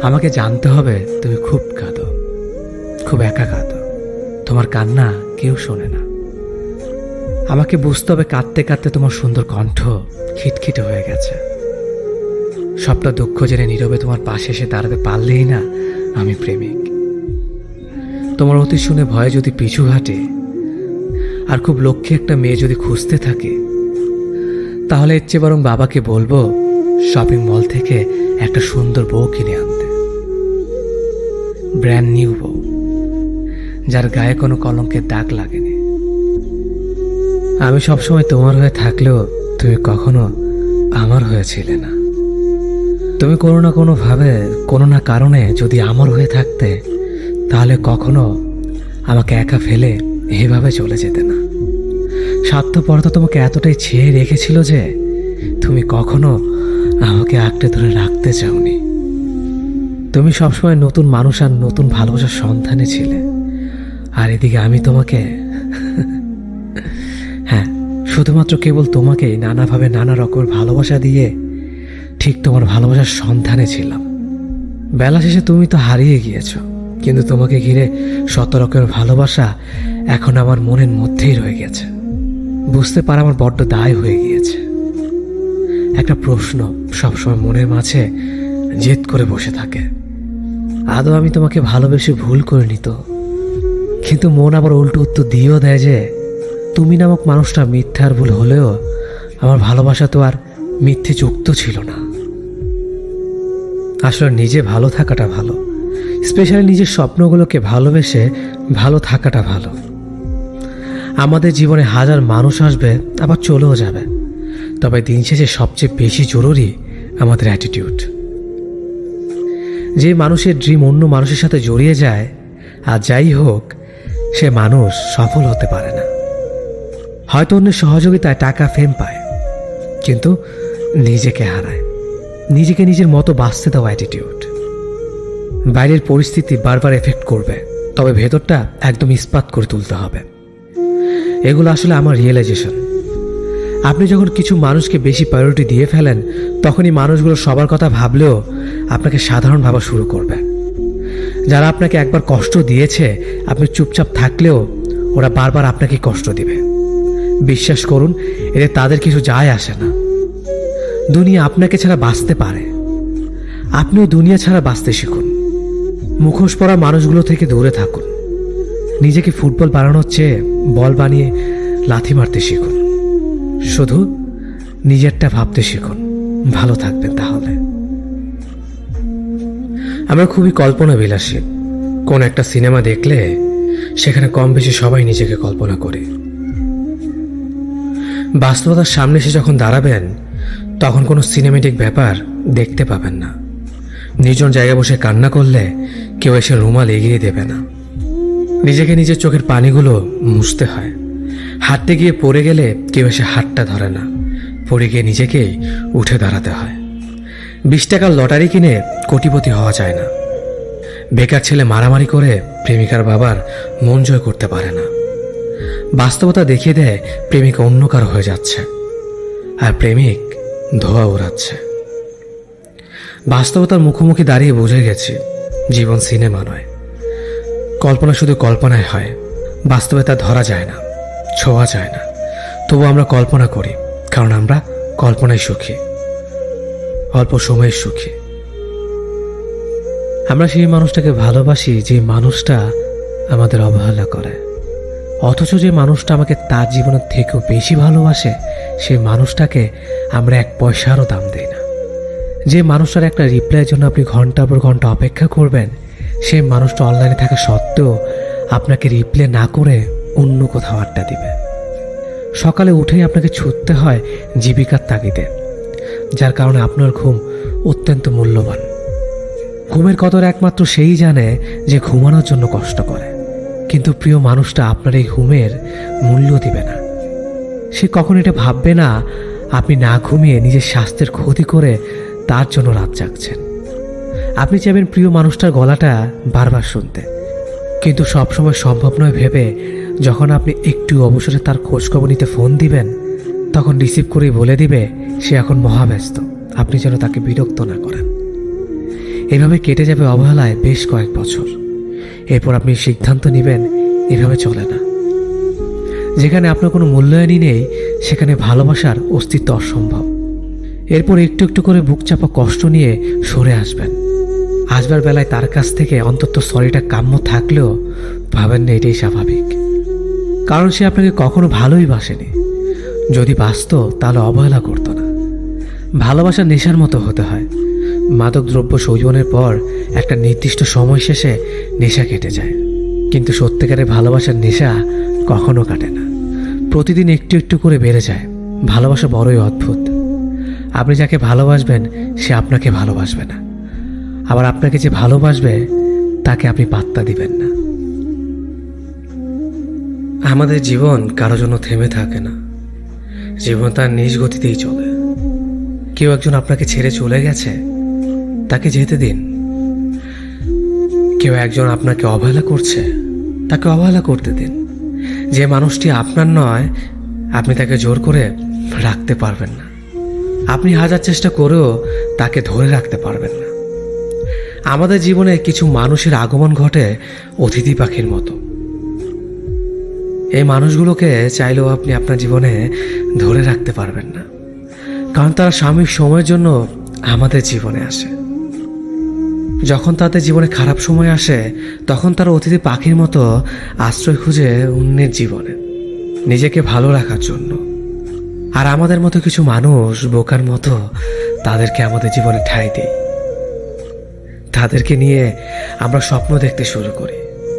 আমাকে জানতে হবে তুমি খুব কাঁদো, খুব একা কাঁদো, তোমার কান্না কেউ শোনে না। আমাকে বুঝতে হবে কাঁদতে কাঁদতে তোমার সুন্দর কণ্ঠ খিটখিটে হয়ে গেছে। সবটা দুঃখ জেনে নীরবে তোমার পাশে এসে দাঁড়াতে পারলেই না আমি প্রেমিক। তোমার অতি শুনে ভয়ে যদি পিছু হাঁটে আর খুব লক্ষ্যে একটা মেয়ে যদি খুঁজতে থাকে, তাহলে এর চেয়ে বরং বাবাকে বলবো শপিং মল থেকে একটা সুন্দর বউ কিনে আনতে, ব্র্যান্ড নিউ বউ, যার গায়ে কোনো কলঙ্কের দাগ লাগেনি। আমি সবসময় তোমার হয়ে থাকলেও তুমি কখনো আমার হয়েছিলে না। তুমি কোনো না কোনোভাবে, কোনো না কারণে যদি আমার হয়ে থাকতে, তাহলে কখনো আমাকে একা ফেলে এভাবে চলে যেতে না। স্বার্থপরতা তোমাকে এতটাই ছেয়ে রেখেছিল যে তুমি কখনো আমাকে আঁকড়ে ধরে রাখতে চাওনি। তুমি সবসময় নতুন মানুষ আর নতুন ভালোবাসার সন্ধানে ছিলে, আর এদিকে আমি তোমাকে হ্যাঁ, শুধুমাত্র কেবল তোমাকেই নানাভাবে নানা রকমের ভালোবাসা দিয়ে ঠিক তোমার ভালোবাসার সন্ধানে ছিলাম। বেলা শেষে তুমি তো হারিয়ে গিয়েছ, কিন্তু তোমাকে ঘিরে 100 রকমের ভালোবাসা এখন আমার মনের মধ্যেই রয়ে গেছে। বুঝতে পারা আমার বড্ড দায় হয়ে গিয়েছে। একটা প্রশ্ন সবসময় মনের মাঝে জেদ করে বসে থাকে, আদৌ আমি তোমাকে ভালোবেসে ভুল করিনি তো? কিন্তু মন আবার উল্টো উত্তর দিয়েও দেয় যে তুমি নামক মানুষটা মিথ্যার ভুল হলেও আমার ভালোবাসা তো আর মিথ্যে যুক্ত ছিল না। আসলে নিজে ভালো থাকাটা ভালো, স্পেশালি নিজের স্বপ্নগুলোকে ভালোবেসে ভালো থাকাটা ভালো। আমাদের জীবনে হাজার মানুষ আসবে, আবার চলেও যাবে, তবে দিন শেষে সবচেয়ে বেশি জরুরি আমাদের অ্যাটিটিউড। যে মানুষের ড্রিম অন্য মানুষের সাথে জড়িয়ে যায়, আর যাই হোক সে মানুষ সফল হতে পারে না। হয়তো অন্যের সহযোগিতায় টাকা ফেম পায়, কিন্তু নিজেকে হারায়। নিজেকে নিজের মতো বাঁচতে দেওয়া অ্যাটিটিউড। বাইরের পরিস্থিতি বারবার এফেক্ট করবে, তবে ভেতরটা একদম ইস্পাত করে তুলতে হবে। এগুলো আসলে আমার রিয়েলাইজেশন। আপনি যখন কিছু মানুষকে বেশি প্রায়োরিটি দিয়ে ফেলেন, তখনই মানুষগুলো সবার কথা ভাবলেও আপনাকে সাধারণ ভাবা শুরু করবে। যারা আপনাকে একবার কষ্ট দিয়েছে, আপনি চুপচাপ থাকলেও ওরা বারবার আপনাকে কষ্ট দিবে। বিশ্বাস করুন, এতে তাদের কিছু যায় আসে না। দুনিয়া আপনাকে ছাড়া বাঁচতে পারে, আপনিও দুনিয়া ছাড়া বাঁচতে শিখুন। মুখোশ পরা মানুষগুলো থেকে দূরে থাকুন। নিজেকে ফুটবল বানানোর চেয়ে বল বানিয়ে লাথি মারতে শিখুন। শুধু নিজেরটা ভাবতে শিখুন, ভালো থাকবেন তাহলে। আমরা খুবই কল্পনা বিলাসী। কোন একটা সিনেমা দেখলে সেখানে কম বেশি সবাই নিজেকে কল্পনা করি। বাস্তবতার সামনে এসে যখন দাঁড়াবেন, তখন কোনো সিনেমেটিক ব্যাপার দেখতে পাবেন না। নির্জন জায়গায় বসে কান্না করলে কেউ এসে রুমাল এগিয়ে দেবে না। নিজেকে নিজের চোখের পানিগুলো মুছতে হয়। হাঁটতে গিয়ে পড়ে গেলে কেউ এসে হাতটা ধরে না, পড়ে গিয়ে নিজেকেই উঠে দাঁড়াতে হয়। 20 টাকার লটারি কিনে কোটিপতি হওয়া যায় না। বেকার ছেলে মারামারি করে প্রেমিকার বাবার মন জয় করতে পারে না। বাস্তবতা দেখিয়ে দেয় প্রেমিকা অন্য কারো হয়ে যাচ্ছে, আর প্রেমিক ধোয়া উড়াচ্ছে। বাস্তবতার মুখোমুখি দাঁড়িয়ে বুঝে গেছি, জীবন সিনেমা নয়। কল্পনা শুধু কল্পনায় হয়, বাস্তবে তা ধরা যায় না, ছোঁয়া যায় না। তবু আমরা কল্পনা করি, কারণ আমরা কল্পনায় সুখী, অল্প সময়ের সুখী। আমরা সেই মানুষটাকে ভালোবাসি যে মানুষটা আমাদের অবহেলা করে, অথচ যে মানুষটা আমাকে তার জীবনের থেকেও বেশি ভালোবাসে, সেই মানুষটাকে আমরা 1 পয়সারও দাম দেই না। যে মানুষটার একটা রিপ্লাইয়ের জন্য আপনি ঘন্টার পর ঘন্টা অপেক্ষা করবেন, সেই মানুষটা অনলাইনে থাকা সত্ত্বেও আপনাকে রিপ্লাই না করে অন্য কোথাও আড্ডা দিবে। সকালে উঠেই আপনাকে ছুটতে হয় জীবিকার তাগিদে, যার কারণে আপনার ঘুম অত্যন্ত মূল্যবান। ঘুমের কদর একমাত্র সেই জানে যে ঘুমানোর জন্য কষ্ট করে। কিন্তু প্রিয় মানুষটা আপনার এই ঘুমের মূল্য দিবে না। সে কখন এটা ভাববে না আপনি না ঘুমিয়ে নিজের স্বাস্থ্যের ক্ষতি করে তার জন্য রাত জাগছেন। আপনি চাইবেন প্রিয় মানুষটার গলাটা বারবার শুনতে, কিন্তু সবসময় সম্ভব নয় ভেবে যখন আপনি একটু অবসরে তার খোঁজখবর নিতে ফোন দিবেন, তখন রিসিভ করেই বলে দিবে সে এখন মহাব্যস্ত, আপনি যেন তাকে বিরক্ত না করেন। এভাবে কেটে যাবে অবহেলায় বেশ কয়েক বছর। এরপর আপনি সিদ্ধান্ত নেবেন এভাবে চলে না। যেখানে আপনার কোনো মূল্যায়নই নেই, সেখানে ভালোবাসার অস্তিত্ব অসম্ভব। এরপর একটু একটু করে বুক চাপা কষ্ট নিয়ে সরে আসবেন। আসবার বেলায় তার কাছ থেকে অন্তত সরিটা কাম্য থাকলেও ভাবেন না এটাই স্বাভাবিক, কারণ সে আপনাকে কখনো ভালোই বাসেনি। যদি বাসত তাহলে অবহেলা করত না। ভালোবাসা নেশার মতো হতে হয়। মাদকদ্রব্য সৌজনের পর একটা নির্দিষ্ট সময় শেষে নেশা কেটে যায়, কিন্তু সত্যিকারের ভালোবাসার নেশা কখনো কাটে না। প্রতিদিন একটু একটু করে বেড়ে যায়। ভালোবাসা বড়ই অদ্ভুত। আপনি যাকে ভালোবাসবেন সে আপনাকে ভালোবাসবে না, আবার আপনাকে যে ভালোবাসবে তাকে আপনি পাত্তা দিবেন না। আমাদের জীবন কারো জন্য থেমে থাকে না। জীবন তার নিজ গতিতেই চলে। কেউ একজন আপনাকে ছেড়ে চলে গেছে, তাকে যেতে দিন। কেউ একজন আপনাকে অবহেলা করছে, তাকে অবহেলা করতে দিন। যে মানুষটি আপনার নয়, আপনি তাকে জোর করে রাখতে পারবেন না। আপনি হাজার চেষ্টা করেও তাকে ধরে রাখতে পারবেন না। আমাদের জীবনে কিছু মানুষের আগমন ঘটে অতিথি পাখির মতো। এই মানুষগুলোকে চাইলেও আপনি আপনার জীবনে ধরে রাখতে পারবেন না, কারণ তারা সাময়িক সময়ের জন্য আমাদের জীবনে আসে। যখন তাদের জীবনে খারাপ সময় আসে, তখন তারা অতিথি পাখির মতো আশ্রয় খুঁজে অন্যের জীবনে, নিজেকে ভালো রাখার জন্য। আর আমাদের মতো কিছু মানুষ বোকার মতো তাদেরকে আমাদের জীবনে ঠাঁই দেই। তাদেরকে নিয়ে আমরা স্বপ্ন দেখতে শুরু করি।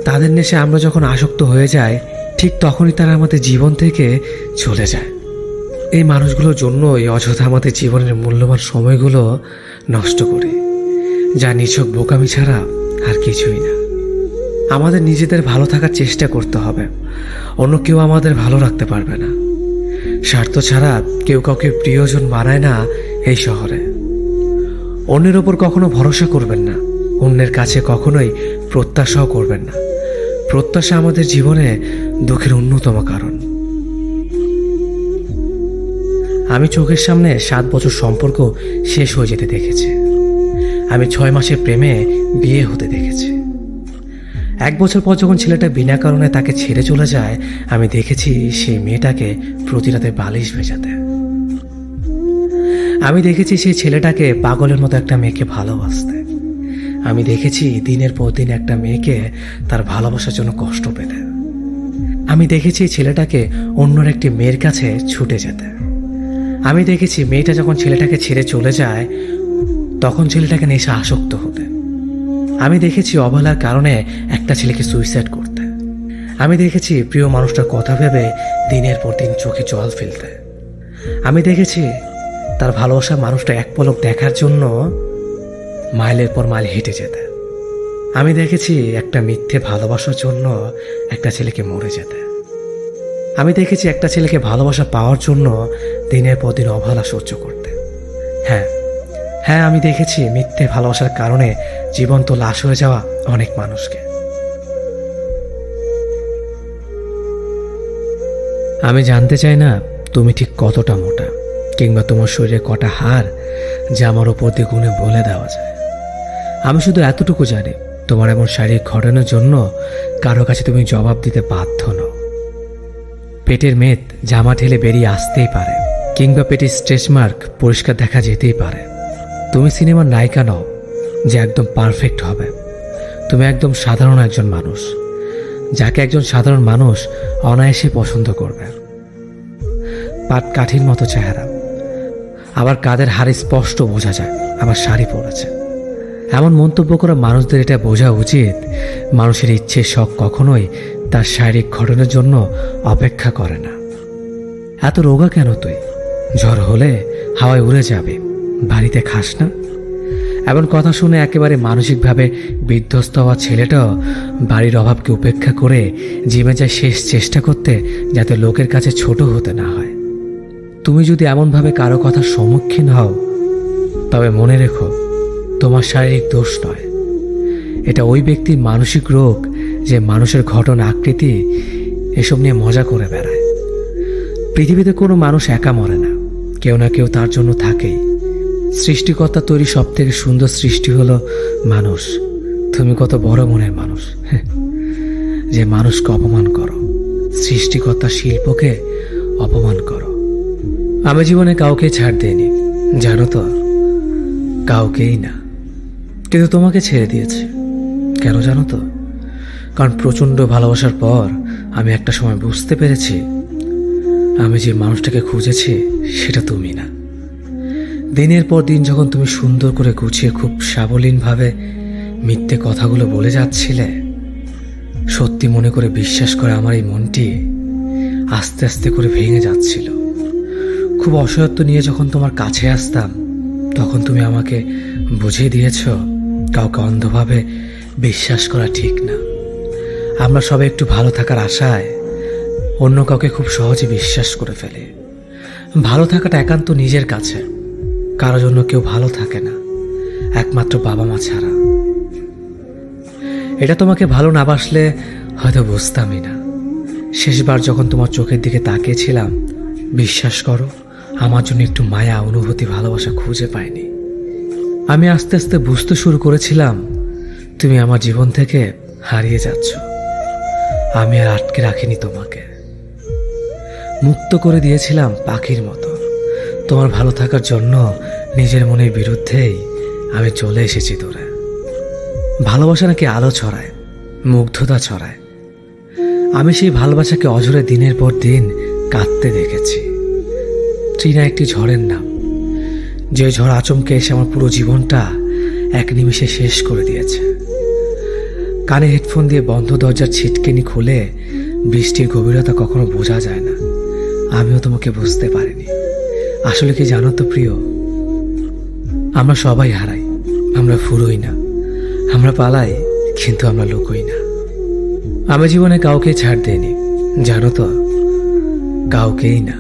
তাদের নেশে আমরা যখন আসক্ত হয়ে যাই, ঠিক তখনই তারা আমাদের জীবন থেকে চলে যায়। এই মানুষগুলোর জন্যই অযথা আমাদের জীবনের মূল্যবান সময়গুলো নষ্ট করি, যা নিছক বোকামি ছাড়া আর কিছুই না। আমাদের নিজেদের ভালো থাকার চেষ্টা করতে হবে। অন্য কেউ আমাদের ভালো রাখতে পারবে না। স্বার্থ ছাড়া কেউ কাউকে প্রিয়জন বানায় না এই শহরে। অন্যের ওপর কখনো ভরসা করবেন না। অন্যের কাছে কখনোই প্রত্যাশাও করবেন না। প্রত্যাশা আমাদের জীবনে দুঃখের অন্যতম কারণ। আমি চোখের সামনে 7 বছর সম্পর্ক শেষ হয়ে যেতে দেখেছি। আমি 6 মাসের প্রেমে বিয়ে হতে দেখেছি। 1 বছর পর যখন ছেলেটা বিনা কারণে তাকে ছেড়ে চলে যায়, আমি দেখেছি সেই মেয়েটাকে প্রতি রাতে বালিশ ভেজাতে। আমি দেখেছি সেই ছেলেটাকে পাগলের মতো একটা মেয়েকে ভালোবাসতে। আমি দেখেছি দিনের পর দিন একটা মেয়েকে তার ভালোবাসার জন্য কষ্ট পেতে। আমি দেখেছি ছেলেটাকে অন্যর একটি মেয়ের কাছে ছুটে যেতে। আমি দেখেছি মেয়েটা যখন ছেলেটাকে ছেড়ে চলে যায় তখন ছেলেটাকে নেশা আসক্ত হতে। আমি দেখেছি অবহেলার কারণে একটা ছেলেকে সুইসাইড করতে। আমি দেখেছি প্রিয় মানুষটার কথা ভেবে দিনের পর দিন চোখে জল ফেলতে। আমি দেখেছি তার ভালোবাসার মানুষটা এক পলক দেখার জন্য মাইলের পর মাইল হেঁটে যেতে। আমি দেখেছি একটা মিথ্যে ভালোবাসার জন্য একটা ছেলেকে মরে যেতে। আমি দেখেছি একটা ছেলেকে ভালোবাসা পাওয়ার জন্য দিনের পর দিন অবহেলা সহ্য করতে। হ্যাঁ, আমি দেখেছি মিথ্যে ভালোবাসার কারণে জীবন্ত লাশ হয়ে যাওয়া অনেক মানুষকে। আমি জানতে চাই না তুমি ঠিক কতটা মোটা, কিংবা তোমার শরীরে কটা হাড় যা আমার ওপর দিয়ে গুণে বলে দেওয়া যায়। আমি শুধু এতটুকু জানি, তোমার এমন শারীরিক ঘটনার জন্য কারো কাছে তুমি জবাব দিতে বাধ্য নও। পেটের মেদ জামা ঠেলে বেরিয়ে আসতেই পারে, কিংবা পেটের স্ট্রেচ মার্ক পরিষ্কার দেখা যেতেই পারে। তুমি সিনেমার নায়িকা নও যে একদম পারফেক্ট হবে। তুমি একদম সাধারণ একজন মানুষ, যাকে একজন সাধারণ মানুষ অনায়াসে পছন্দ করবে। পাট কাঠির মতো চেহারা, আবার কাদের হাড়ে স্পষ্ট বোঝা যায় আবার শাড়ি পরেছে। এমন মন্তব্য করা মানুষদের এটা বোঝা উচিত, মানুষের ইচ্ছে শখ কখনোই তার শারীরিক ঘটনার জন্য অপেক্ষা করে না। এত রোগা কেন তুই? ঝড় হলে হাওয়ায় উড়ে যাবে, বাড়িতে খাস না? এমন কথা শুনে একেবারে মানসিকভাবে বিধ্বস্ত হওয়া ছেলেটাও বাড়ির অভাবকে উপেক্ষা করে জিমে যায় শেষ চেষ্টা করতে, যাতে লোকের কাছে ছোট হতে না হয়। তুমি যদি এমনভাবে কারো কথার সম্মুখীন হও, তবে মনে রেখো তোমার শারীরিক দোষ নয়, এটা ওই ব্যক্তির মানসিক রোগ যে মানুষের ঘটনা আকৃতি এসব নিয়ে মজা করে বেড়ায়। পৃথিবীতে কোনো মানুষ একা মরে না, কেউ না কেউ তার জন্য থাকেই। সৃষ্টিকর্তা তৈরি সব থেকে সুন্দর সৃষ্টি হলো মানুষ। তুমি কত বড় মনের মানুষ যে মানুষকে অপমান করো, সৃষ্টিকর্তার শিল্পকে অপমান করো। আমি জীবনে কাউকে ছাড় দেইনি, জানো তো, কাউকেই না। কিন্তু তোমাকে ছেড়ে দিয়েছি। কেন জানো তো? কারণ প্রচণ্ড ভালোবাসার পর আমি একটা সময় বুঝতে পেরেছি আমি যে মানুষটাকে খুঁজেছি সেটা তুমি না। দিনের পর দিন যখন তুমি সুন্দর করে গুছিয়ে খুব সাবলীনভাবে মিথ্যে কথাগুলো বলে যাচ্ছিলে, সত্যি মনে করে বিশ্বাস করে আমার এই মনটি আস্তে আস্তে করে ভেঙে যাচ্ছিল। খুব অসহায়ত্ব নিয়ে যখন তোমার কাছে আসতাম, তখন তুমি আমাকে বুঝিয়ে দিয়েছ কাউকে অন্ধভাবে বিশ্বাস করা ঠিক না। আমরা সবাই একটু ভালো থাকার আশায় অন্য কাউকে খুব সহজে বিশ্বাস করে ফেলে। ভালো থাকাটা একান্ত নিজের কাছে, কারো জন্য কেউ ভালো থাকে না, একমাত্র বাবা মা ছাড়া। এটা তোমাকে ভালো না বাসলে হয়তো বুঝতামই না। শেষবার যখন তোমার চোখের দিকে তাকিয়েছিলাম, বিশ্বাস করো আমার জন্য একটু মায়া, অনুভূতি, ভালোবাসা খুঁজে পাইনি। আমি আস্তে আস্তে বুঝতে শুরু করেছিলাম তুমি আমার জীবন থেকে হারিয়ে যাচ্ছ। আমি আর আটকে রাখিনি তোমাকে, মুক্ত করে দিয়েছিলাম পাখির মতো। তোমার ভালো থাকার জন্য নিজের মনের বিরুদ্ধেই আমি চলে এসেছি দূরে। ভালোবাসা নাকি আলো ছড়ায়, মুগ্ধতা ছড়ায়। আমি সেই ভালোবাসাকে অঝরে দিনের পর দিন কাঁদতে দেখেছি। ট্রিনা একটি ঝড়ের নাম, যে ঝড় আচমকে এসে আমার পুরো জীবনটা এক নিমিষে শেষ করে দিয়েছে। কানে হেডফোন দিয়ে বন্ধ দরজার ছিটকেনি খুলে বৃষ্টির গভীরতা কখনো বোঝা যায় না। আমিও তোমাকে বুঝতে পারিনি। আসলে কি জানো তো প্রিয়, আমরা সবাই হারাই, আমরা ফুরোই না, আমরা পালাই, কিন্তু আমরা লুকোই না। আমি জীবনে কাউকে ছাড় দেইনি, জানো তো, কাউকেই না।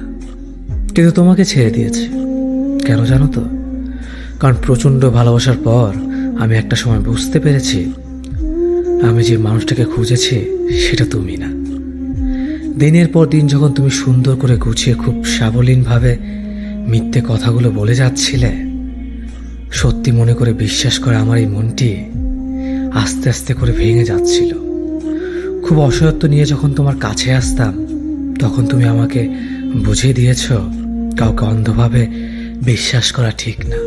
কিন্তু তোমাকে ছেড়ে দিয়েছি। কেন জানো তো? কারণ প্রচণ্ড ভালোবাসার পর আমি একটা সময় বুঝতে পেরেছি আমি যে মানুষটাকে খুঁজেছি সেটা তুমি না। দিনের পর দিন যখন তুমি সুন্দর করে গুছিয়ে খুব সাবলীনভাবে মিথ্যে কথাগুলো বলে যাচ্ছিলে, সত্যি মনে করে বিশ্বাস করে আমার এই মনটি আস্তে আস্তে করে ভেঙে যাচ্ছিল। খুব অসহায়ত্ব নিয়ে যখন তোমার কাছে আসতাম, তখন তুমি আমাকে বুঝিয়ে দিয়েছ কাউকে অন্ধভাবে বিশ্বাস করা ঠিক না।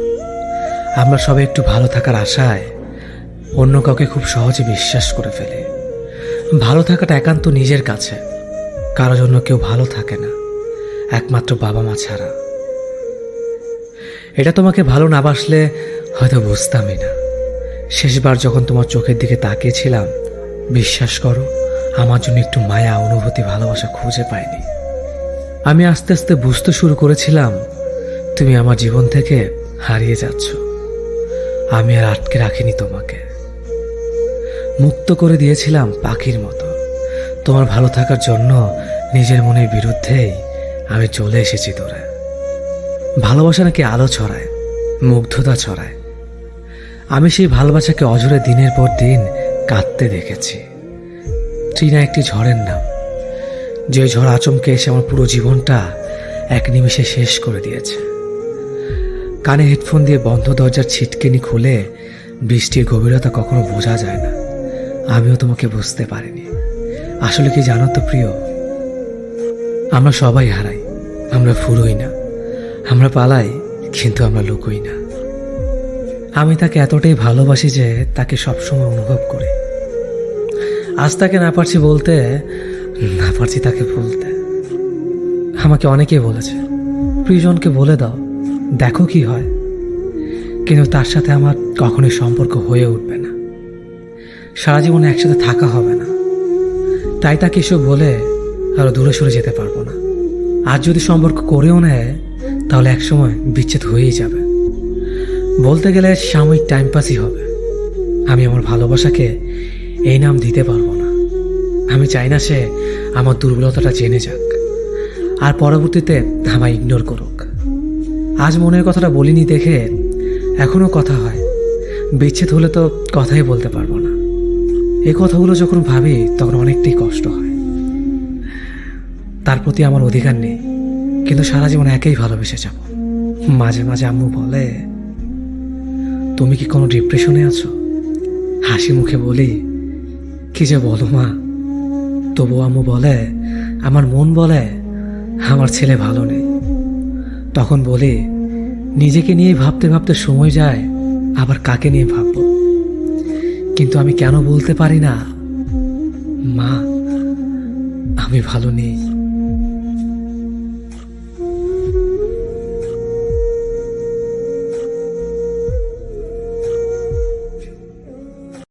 আমরা সবাই একটু ভালো থাকার আশায় অন্য কাউকে খুব সহজে বিশ্বাস করে ফেলি। ভালো থাকাটা একান্ত নিজের কাছে, কারোর জন্য কেউ ভালো থাকে না, একমাত্র বাবা মা ছাড়া। এটা তোমাকে ভালো না বাসলে হয়তো বুঝতামই না। শেষবার যখন তোমার চোখের দিকে তাকিয়েছিলাম, বিশ্বাস করো আমার জন্য একটু মায়া, অনুভূতি, ভালোবাসা খুঁজে পাইনি। আমি আস্তে আস্তে বুঝতে শুরু করেছিলাম তুমি আমার জীবন থেকে হারিয়ে যাচ্ছ। আমি আর আটকে রাখিনি তোমাকে, মুক্ত করে দিয়েছিলাম পাখির মতো। তোমার ভালো থাকার জন্য নিজের মনের বিরুদ্ধেই আমি চলে এসেছি তোরে। ভালোবাসা নাকি আলো ছড়ায়, মুগ্ধতা ছড়ায়। আমি সেই ভালোবাসাকে অঝরে দিনের পর দিন কাঁদতে দেখেছি। ট্রিনা একটি ঝড়ের নাম, যে ঝড় আচমকে এসে আমার পুরো জীবনটা এক নিমিষে শেষ করে দিয়েছে। কানে হেডফোন দিয়ে বন্ধ দরজার ছিটকিনি খুলে বৃষ্টির গভীরতা কখনো বোঝা যায় না। আমিও তোমাকে বুঝতে পারিনি। আসলে কি জানো তো প্রিয়, আমরা সবাই হারাই, আমরা ফুরোই না, আমরা পালাই, কিন্তু আমরা লুকোই না। আমি তাকে এতটাই ভালোবাসি যে তাকে সবসময় অনুভব করি। আজ তাকে না পারছি বলতে, না পারছি তাকে বলতে। আমাকে অনেকেই বলেছে প্রিয়জনকে বলে দাও, দেখো কি হয়, কিন্তু তার সাথে আমার কখনোই সম্পর্ক হয়ে উঠবে না, সারা জীবনে একসাথে থাকা হবে না। তাই তাকে এসব বলে আরো দূরে সরে যেতে পারবো না। আর যদি সম্পর্ক করেও নেয়, তাহলে একসময় বিচ্ছেদ হয়েই যাবে। বলতে গেলে সাময়িক টাইম পাসই হবে। আমি আমার ভালোবাসাকে এই নাম দিতে পারবো না। আমি চাই না সে আমার দুর্বলতাটা জেনে যাক আর পরবর্তীতে আমায় ইগনোর করুক। আজ মনের কথাটা বলিনি দেখে এখনো কথা হয়। বিচ্ছেদ হলে তো কথাই বলতে পারবো না। এই কথাগুলো যখন ভাবি তখন অনেকটাই কষ্ট হয়। তার প্রতি আমার অধিকার নেই, কিন্তু সারা জীবন একেই ভালোবেসে যাব। মাঝে মাঝে আম্মু বলে, তুমি কি কোনো ডিপ্রেশনে আছো? হাসি মুখে বলি, কি যে বলো মা। তবু আম্মু বলে, আমার মন বলে আমার ছেলে ভালো নেই। তখন বলি, নিজেকে নিয়ে ভাবতে ভাবতে সময় যায়, আবার কাকে নিয়ে ভাববো। কিন্তু আমি কেন বলতে পারি না, মা আমি ভালো নেই।